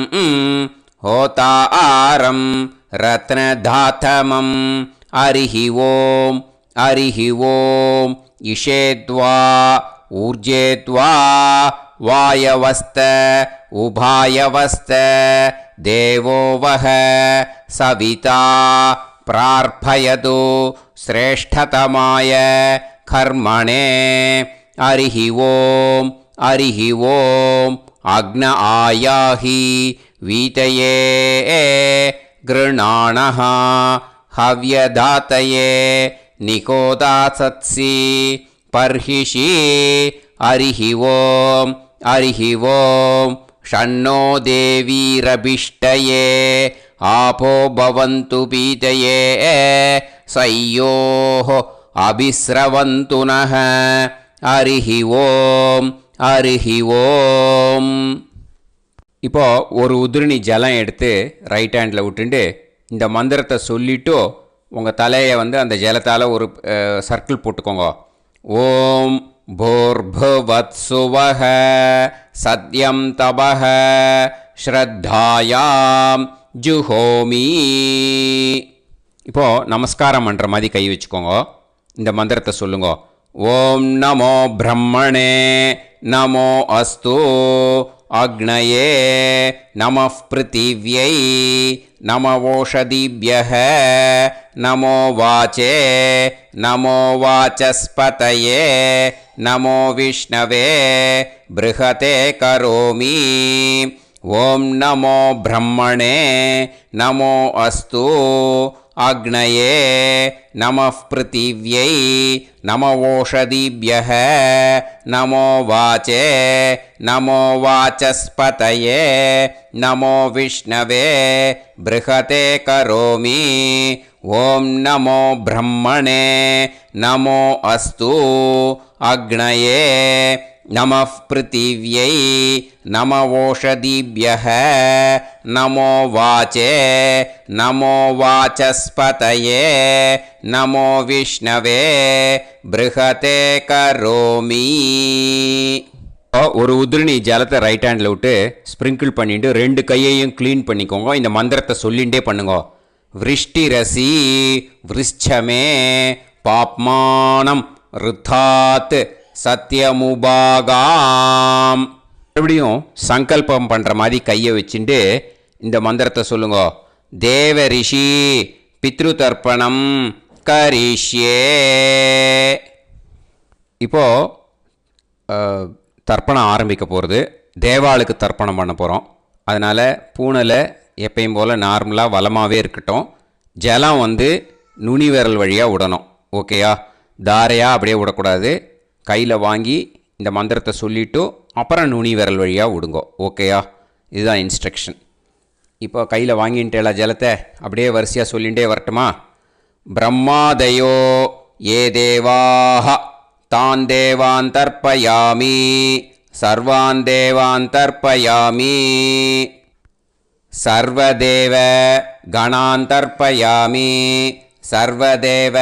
ஹோதாரம் ரத்னதாதமம். ஹரிஹி ஓம் ஹரிஹி ஓம் இஷேத்வா ஊர்ஜேத்வா வாயவஸ்த உபாயவஸ்த தேவோ வஹ சவிதா பிரார்ப்பயது ஸ்ரேஷ்டதமாய கர்மணே. ஹரிஹி ஓம் ஹரிஹி ஓம் அக்ன ஆயாஹி வீதயே கிருணாணஹ ஹவ்யதாத்தயே நிகோதாசத்சி பர்ஹிஷி. ஹரிஹி ஓம் ஹரிஹி ஓம் ஷண்ணோ தேவீரபிஷ்டயே ஆபோ பவந்து பீதயே சய்யோஹ அபிஸ்ரவந்து நஹ. ஹரிஹி ஓம் ஹரிஹி ஓம். இப்போ ஒரு உதிரணி ஜலம் எடுத்து ரைட் ஹேண்டில் விட்டுண்டு இந்த மந்திரத்தை சொல்லிவிட்டு உங்கள் தலையை அந்த ஜலத்தால் ஒரு சர்க்கிள் போட்டுக்கோங்க. ஓம் பூர்புவத்சுவஹ சத்யம் தபஹ ஸ்ரத்தாயாம் ஜுஹோமி. இப்போது நமஸ்காரம் பண்ணுற மாதிரி கை வச்சுக்கோங்க. இந்த மந்திரத்தை சொல்லுங்க. ஓம் நமோ பிரம்மணே நமோ அஸ்து அக்னயே நமः பிருத்திவ்யை நமவோஷதிभ्यः நமோ வாச்சே நமோ வாசஸ்பதயே நமோ விஷ்ணவே ப்ருஹதே கரோமி. ஓம் நமோ பிரம்மணே நமோ அஸ்து அக்னயே நமः பிருத்திவ்யை நமவோஷதிभ्यः நமோ வாச்சே நமோ வாசஸ்பதயே நமோ விஷ்ணவே ப்ருஹதே கரோமி. ஓம் நமோ பிரம்மணே நமோ அஸ்து அக்னயே நமः பிருத்திவ்யை நமவோஷதிभ्यः நமோ வாச்சே நமோ வாசஸ்பதயே நமோ விஷ்ணவே ப்ருஹதே கரோமி. ஒரு உதிரணி ஜலத்தை ரைட் ஹேண்டில் விட்டு ஸ்ப்ரிங்கிள் பண்ணிட்டு 2 கையையும் க்ளீன் பண்ணிக்கோங்க. இந்த மந்திரத்தை சொல்லிகிட்டே பண்ணுங்க. விருஷ்டிரசி விருஷ்சமே பாப்மானம் ருத்தாத் சத்யமுபாகாம். மறுபடியும் சங்கல்பம் பண்ணுற மாதிரி கையை வச்சுட்டு இந்த மந்திரத்தை சொல்லுங்க. தேவ ரிஷி பித்ரு தர்ப்பணம் கரிஷ்யே. இப்போது தர்ப்பணம் ஆரம்பிக்க போகிறது. தேவாளுக்கு தர்ப்பணம் பண்ண போகிறோம். அதனால் பூனலை எப்பயும் போல் நார்மலாக வளமாகவே இருக்கட்டும். ஜலம் நுனி விரல் வழியாக விடணும். ஓகேயா? தாரையாக அப்படியே விடக்கூடாது. கையில் வாங்கி இந்த மந்திரத்தை சொல்லிவிட்டு அப்புறம் நுனி விரல் வழியாக விடுங்கோ. ஓகேயா? இதுதான் இன்ஸ்ட்ரக்ஷன். இப்போ கையில் வாங்கின்ட்டேல ஜலத்தை அப்படியே வரிசையாக சொல்லிகிட்டே வரட்டுமா? பிரம்மாதயோ ஏ தேவாஹ தான் தேவான் தர்ப்பயாமி சர்வான் தேவான் தர்ப்பயாமி சர்வதேவ கணான் தர்ப்பயாமி சர்வதேவ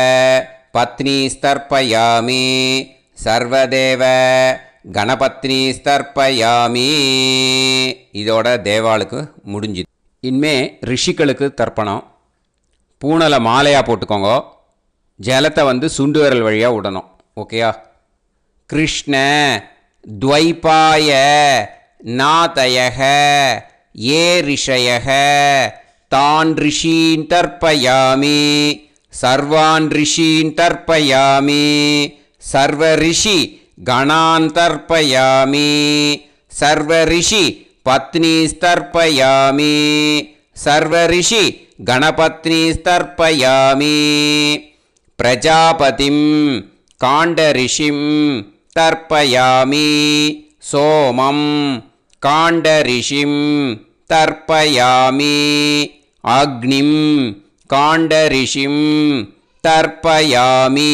பத்னீஸ்தர்ப்பயாமி சர்வதேவ கணபத்னி ஸ்தர்ப்பயாமி. இதோட தேவாளுக்கு முடிஞ்சுது. இனிமே ரிஷிகளுக்கு தர்ப்பணம். பூனலை மாலையாக போட்டுக்கோங்க. ஜலத்தை சுண்டு விரல் வழியாக விடணும். ஓகேயா? கிருஷ்ண துவைபாய நாதயக ஏ ரிஷயக தான் ரிஷீன் தர்ப்பயாமி சர்வான் ரிஷீன் தர்ப்பயாமி சர்வ ரிஷி கணான் தர்ப்பயாமி சர்வ ரிஷி பத்னீஸ்தர்ப்பயாமி சர்வ ரிஷி கணபத்னீஸ்தர்ப்பயாமி பிரஜாபதிம் காண்டரிஷிம் தர்ப்பயாமி சோமம் காண்டரிஷிம் தர்ப்பயாமி அக்னிம் காண்டரிஷிம் தர்ப்பயாமி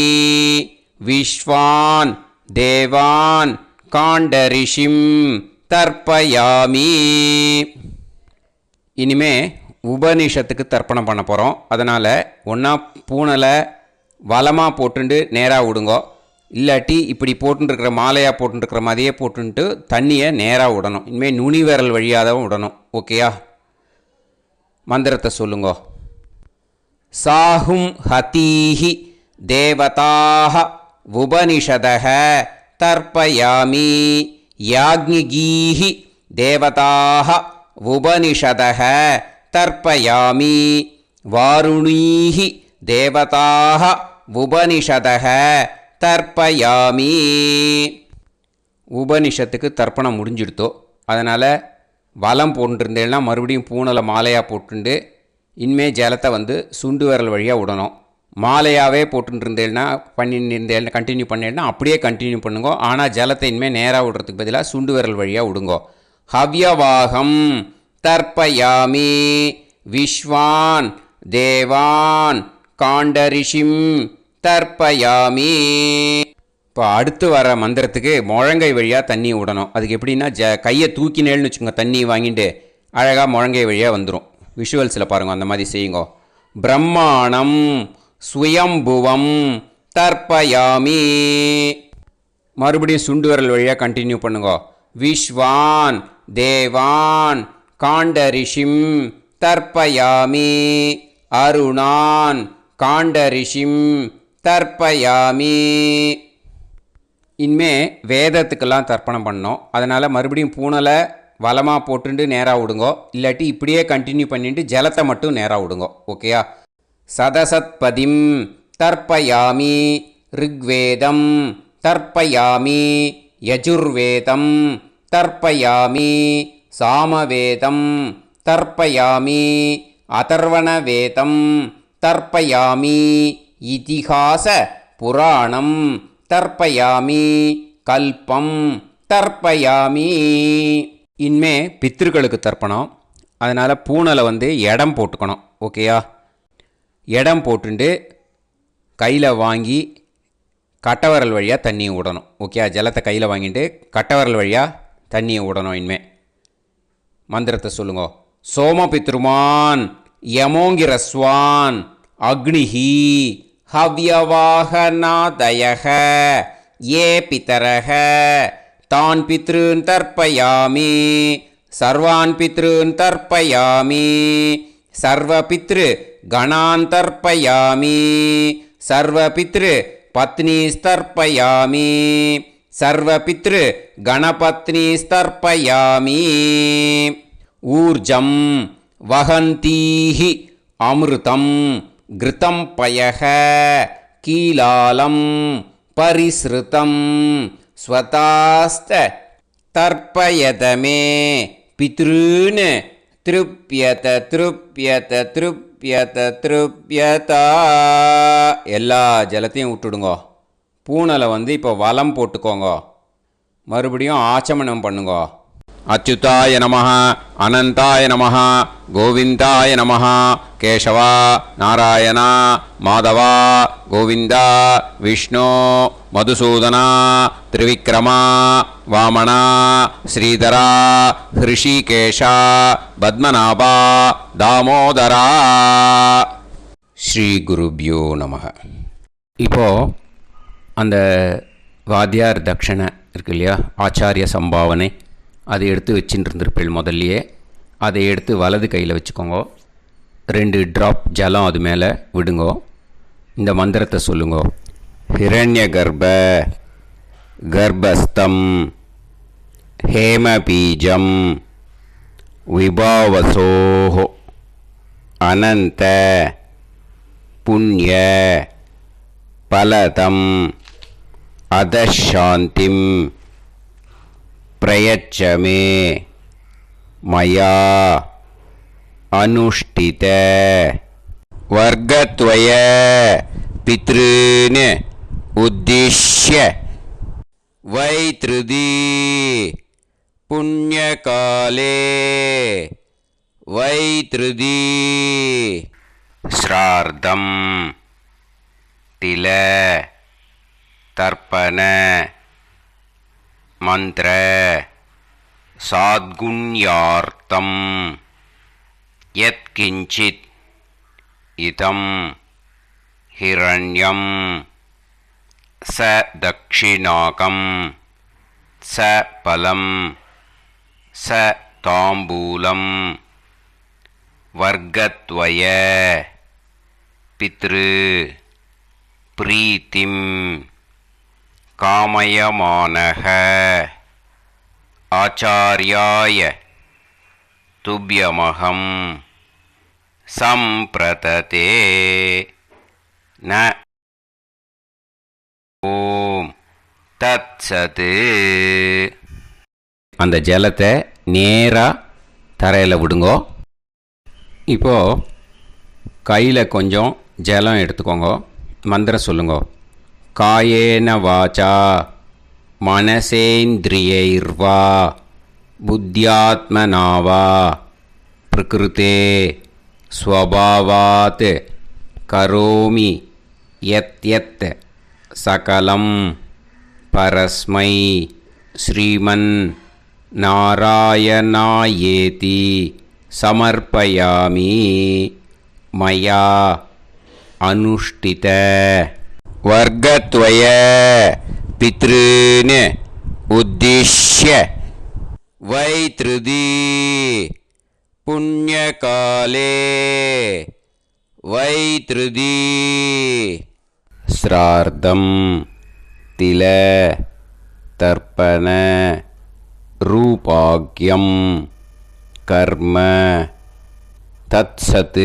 விஸ்வான் தேவான் காண்டரிஷிம் தர்ப்பயாமி. இனிமே உபனிஷத்துக்கு தர்ப்பணம் பண்ண போகிறோம். அதனால் ஒன்றா பூனலை வலமாக போட்டுண்டு நேராக விடுங்கோ, இல்லாட்டி இப்படி போட்டுருக்கிற மாலையாக போட்டுருக்கிற மாதிரியே போட்டுன்ட்டு தண்ணியை நேராக விடணும். இனிமேல் நுனி விரல் வழியாக தான் விடணும். ஓகேயா? மந்திரத்தை சொல்லுங்கோ. சாஹும் ஹதீஹி தேவதாக உபனிஷதக தர்ப்பயாமி யாக்ஞிகீஹி தேவதாக உபனிஷதக தர்ப்பயாமி வாருணீஹி தேவதாக உபனிஷதக தர்ப்பயாமி. உபனிஷத்துக்கு தர்ப்பணம் முடிஞ்சிடுத்தோ, அதனால் வலம் போட்டுருந்தேன்னா மறுபடியும் பூனலை மாலையாக போட்டுண்டு இனிமே ஜலத்தை சுண்டு விரல் வழியாக விடணும். மாலையாகவே போட்டுருந்தேன்னா பண்ணியிருந்தேன் கண்டினியூ பண்ணேன்னா அப்படியே கண்டினியூ பண்ணுங்க. ஆனால் ஜலத்தை இனிமேல் நேராக விடுறதுக்கு பதிலாக சுண்டு விரல் வழியாக விடுங்கோ. ஹவ்யவாகம் தர்ப்பயாமி விஸ்வான் தேவான் காண்டரிஷிம் தர்ப்பயாமி. இப்போ அடுத்து வர மந்திரத்துக்கு முழங்கை வழியாக தண்ணி விடணும். அதுக்கு எப்படின்னா கையை தூக்கினேன்னு வச்சுக்கோங்க, தண்ணி வாங்கிட்டு அழகாக முழங்கை வழியாக வந்துடும். விஷுவல்ஸில் பாருங்கள், அந்த மாதிரி செய்யுங்கோ. பிரம்மாணம் ஸ்வயம்புவம் தர்ப்பயாமி. மறுபடியும் சுண்டு விரல் வழியாக கண்டினியூ பண்ணுங்கோ. விஸ்வான் தேவான் காண்டரிஷிம் தர்ப்பயாமி அருணான் காண்டரிஷிம் தர்ப்பயாமி. இனிமே வேதத்துக்கெல்லாம் தர்ப்பணம் பண்ணோம். அதனால் மறுபடியும் பூனலை வலமாக போட்டுட்டு நேராக விடுங்கோ, இல்லாட்டி இப்படியே கண்டினியூ பண்ணிட்டு ஜலத்தை மட்டும் நேராக விடுங்கோ. ஓகேயா? சதசத்பதிம் தர்ப்பயாமி ரிக்வேதம் தர்ப்பயாமி யஜுர்வேதம் தர்ப்பயாமி சாமவேதம் தர்ப்பயாமி அதர்வணவேதம் தர்ப்பயாமி இதிஹாச புராணம் தர்ப்பயாமி கல்பம் தர்ப்பயாமி. இனிமே பித்ருக்களுக்கு தர்ப்பணம். அதனால் பூனலை இடம் போட்டுக்கணும். ஓகேயா? இடம் போட்டுண்டு கையில் வாங்கி கட்டவரல் வழியாக தண்ணியை விடணும். ஓகே? ஜலத்தை கையில் வாங்கிட்டு கட்டவரல் வழியாக தண்ணியை விடணும். இனிமே மந்திரத்தை சொல்லுங்க. சோமபித்ருமான் யமோங்கிரஸ்வான் அக்னிஹி ஹவ்யவாகநாதயக ஏ பிதரக தான் பித்ருன் தர்ப்பயாமி சர்வான் பித்ருன் தர்ப்பயாமி சர்வபித்ரு கணான் தர்ப்பயாமி சர்வபித்ரு பத்னீஸ்தர்ப்பயாமி சர்வபித்ரு கணபத்னீஸ்தர்ப்பயாமி. ஊர்ஜம் வஹந்தீஹி அமிர்தம் கிருதம் பயக கீலாலம் பரிஸ்ருதம் ஸ்வதாஸ்த தர்ப்பயதமே பித்ருன் திருப்யத திருப்யத திருப்யத திருப்யதா. எல்லா ஜலத்தையும் விட்டுடுங்கோ. பூனலை இப்போ வலம் போட்டுக்கோங்க. மறுபடியும் ஆச்சமனம் பண்ணுங்கோ. அச்சுதாய நமஹ அனந்தாய நமஹ கோவிந்தாய நமஹ கேசவா நாராயணா மாதவா கோவிந்தா விஷ்ணு மதுசூதனா திரிவிக்ரமா வாமனா ஸ்ரீதரா ஹிருஷிகேஷா பத்மநாபா தாமோதரா. ஸ்ரீ குருப்யோ நமஹ. இப்போது அந்த வாத்தியார் தட்சணை இருக்கு இல்லையா, ஆச்சாரிய சம்பாவனை, அதை எடுத்து வச்சுட்டு இருந்திருப்பேள் முதல்லையே. அதை எடுத்து வலது கையில் வச்சுக்கோங்க. 2 ட்ராப் ஜலம் அது மேலே விடுங்கோ. இந்த மந்திரத்தை சொல்லுங்கோ. ஹிரண்ய கர்ப்ப கர்ப்பஸ்தம் हेमबीजं विभावसोः अनन्त पुण्य फलदम् अधशान्तिं प्रयच्छ मे मया अनुष्ठित वर्गद्वय पितॄन् उद्दिश्य वैतृदी पुण्यकाले वैतृदी श्रार्धं तिल तर्पण मंत्र साद्गुण्यार्थं यत्किंचित् इदं हिरण्यं स दक्षिणाकं स फलं स ताम्बूलं वर्गद्वय पितृ प्रीतिं कामयमानः आचार्याय तुभ्यमहं सम्प्रतते न ஓம் தத்சத். அந்த ஜலத்தை நேராக தரையில் விடுங்கோ. இப்போது கையில் கொஞ்சம் ஜலம் எடுத்துக்கோங்க. மந்திரம் சொல்லுங்க. காயேன வாச்சா மனசேந்திரியைர்வா புத்தியாத்மனாவா பிரகிருதே ஸ்வபாவாத் கரோமி யத் யத் सकलं परस्मै श्रीमन् नारायणायेति समर्पयामि मया अनुष्ठित वर्गद्वय पितॄन् उद्दिश्य वैतृदी पुण्यकाले वैतृदी श्रार्धं तिल तर्पण रूपाग्यं कर्म तत्सत्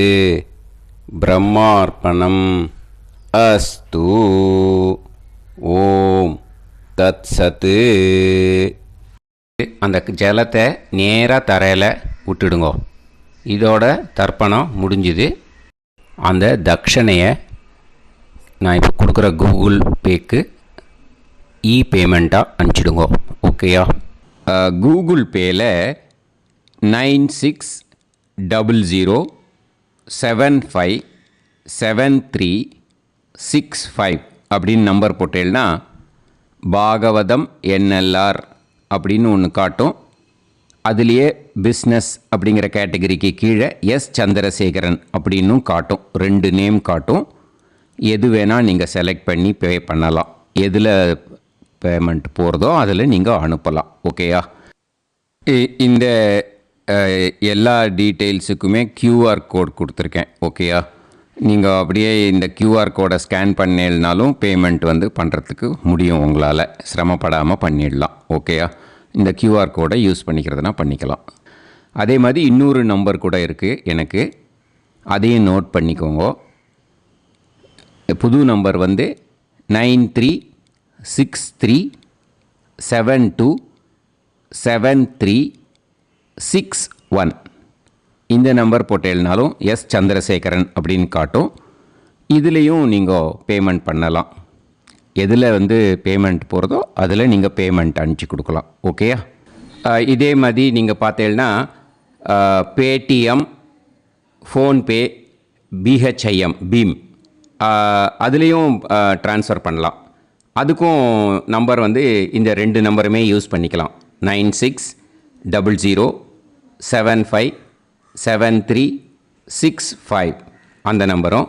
ब्रह्मार्पणम् अस्तु. ஓம் தத்சத். அந்த ஜலத்தை நேராக தரையில் விட்டுடுங்கோ. இதோட தர்ப்பணம் முடிஞ்சுது. அந்த தட்சணையை நான் இப்போ கொடுக்குற கூகுள் பேக்கு பேமெண்ட்டாக அனுப்பிச்சிடுங்க. ஓகேயா? கூகுள் பேயில் 9600757365 அப்படின்னு நம்பர் போட்டேன்னா பாகவதம் என்எல்ஆர் அப்படின்னு ஒன்று காட்டும். அதுலேயே பிஸ்னஸ் அப்படிங்கிற கேட்டகரிக்கு கீழே எஸ் சந்திரசேகரன் அப்படின்னும் காட்டும். 2 நேம் காட்டும். எது வேணால் நீங்கள் செலக்ட் பண்ணி பே பண்ணலாம். எதில் பேமெண்ட் போகிறதோ அதில் நீங்கள் அனுப்பலாம். ஓகேயா? இந்த எல்லா டீட்டெயில்ஸுக்குமே QR கோட் கொடுத்துருக்கேன். ஓகேயா? நீங்கள் அப்படியே இந்த QR கோடை ஸ்கேன் பண்ணினாலும் பேமெண்ட் பண்ணுறதுக்கு முடியும். உங்களால் சிரமப்படாமல் பண்ணிடலாம். ஓகேயா? இந்த QR கோடை யூஸ் பண்ணிக்கிறதுனா பண்ணிக்கலாம். அதே மாதிரி இன்னொரு நம்பர் கூட இருக்குது எனக்கு. அதையும் நோட் பண்ணிக்கோங்க. புது நம்பர் 9363727361. இந்த நம்பர் போட்டேல்னாலும் எஸ் சந்திரசேகரன் அப்படின்னு காட்டும். இதுலேயும் நீங்கள் பேமெண்ட் பண்ணலாம். எதில் பேமெண்ட் போகிறதோ அதில் நீங்கள் பேமெண்ட் அனுப்பிச்சி கொடுக்கலாம். ஓகேயா? இதே மாதிரி நீங்கள் பார்த்தேன்னா பேடிஎம், ஃபோன்பே, பிஹெச்ஐஎம் பீம் அதுலேயும் ட்ரான்ஸ்ஃபர் பண்ணலாம். அதுக்கும் நம்பர் இந்த 2 நம்பருமே யூஸ் பண்ணிக்கலாம். 9600757365 அந்த நம்பரும்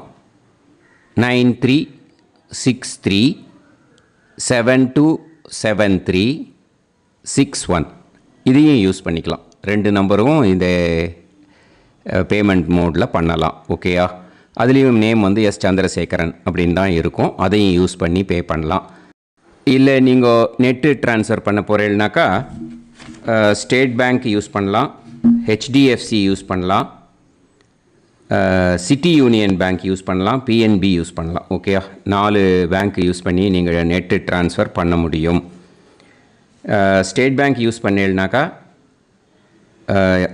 9363727361 இதையும் யூஸ் பண்ணிக்கலாம். 2 நம்பரும் இந்த பேமெண்ட் மோடில் பண்ணலாம். ஓகேயா? அதுலேயும் நேம் எஸ் சந்திரசேகரன் அப்படின்னு தான் இருக்கும். அதையும் யூஸ் பண்ணி பே பண்ணலாம். இல்லை நீங்கள் நெட்டு ட்ரான்ஸ்ஃபர் பண்ண போகிறீங்கனாக்கா ஸ்டேட் பேங்க் யூஸ் பண்ணலாம், ஹெச்டிஎஃப்சி யூஸ் பண்ணலாம், சிட்டி யூனியன் பேங்க் யூஸ் பண்ணலாம், பிஎன்பி யூஸ் பண்ணலாம். ஓகே, 4 பேங்க் யூஸ் பண்ணி நீங்கள் நெட்டு ட்ரான்ஸ்ஃபர் பண்ண முடியும். ஸ்டேட் பேங்க் யூஸ் பண்ணீங்கன்னாக்கா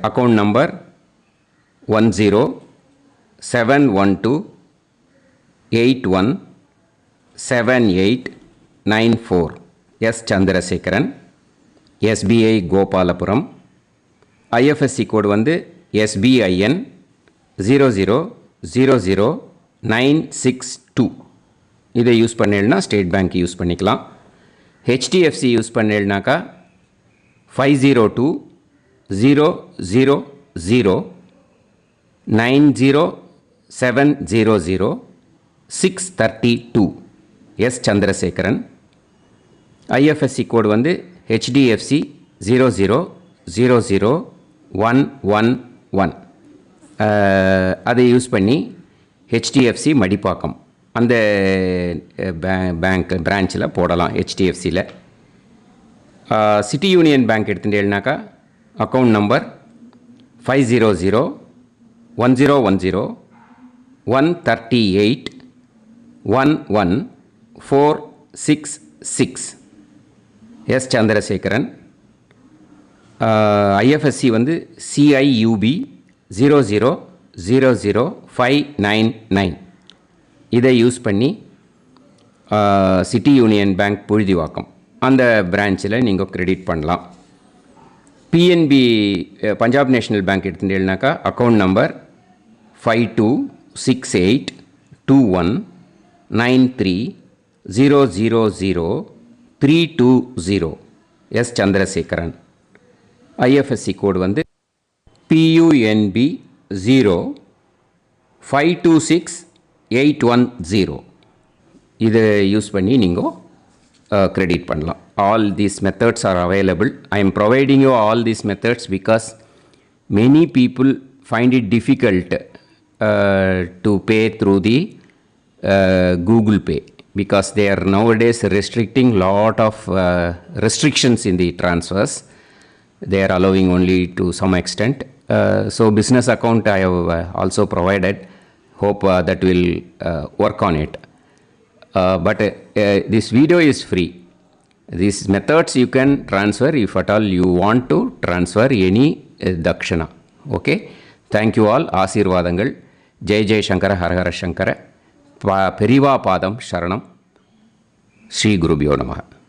account number 1071281789 S Chandrasekaran, SBI Gopalapuram. IFSC code வந்து SBIN 0000962. இதை யூஸ் பண்ணீங்கன்னா ஸ்டேட் பேங்க் யூஸ் பண்ணிக்கலாம். ஹெச்டிஎஃப்சி யூஸ் பண்ணீங்கன்னாக்கா 5020090700 எஸ் சந்திரசேகரன். ஐஎஃப்எஸ்சி கோடு வந்து HDFC 0000111. அதை யூஸ் பண்ணி HDFC மடிப்பாக்கம் அந்த பேங்க் பிரான்ச்சில் போடலாம். HDFCயில் சிட்டி யூனியன் பேங்க் எடுத்துட்டேன்னாக்கா account number 5001001381146 S Chandrasekaran. IFSC வந்து CIUB 0000599. இதை யூஸ் பண்ணி சிட்டி யூனியன் பேங்க் புழுதிவாக்கம் அந்த பிரான்ச்சில் நீங்கள் கிரெடிட் பண்ணலாம். பிஎன்பி பஞ்சாப் நேஷ்னல் பேங்க் எடுத்துட்டீங்கன்னாக்கா account number 52682193000320 S Chandrasekaran. IFSC code வந்து PUNB 0526810. இதை யூஸ் பண்ணி நீங்கள் கிரெடிட் பண்ணலாம். All these methods are available. I am providing you all these methods because many people find it difficult to pay through the Google Pay because they are nowadays restricting lot of restrictions in the transfers. They are allowing only to some extent. So business account I have also provided. Hope that will work on it. But this video is free. These methods you can transfer if at all you want to transfer any dakshana. Okay. Thank you all. ஆசீர்வாதங்கள். ஜெய் ஜெய் சங்கர ஹரஹர சங்கர. பெரிவா பாதம் சரணம். ஸ்ரீ குருபியோ நமஹ.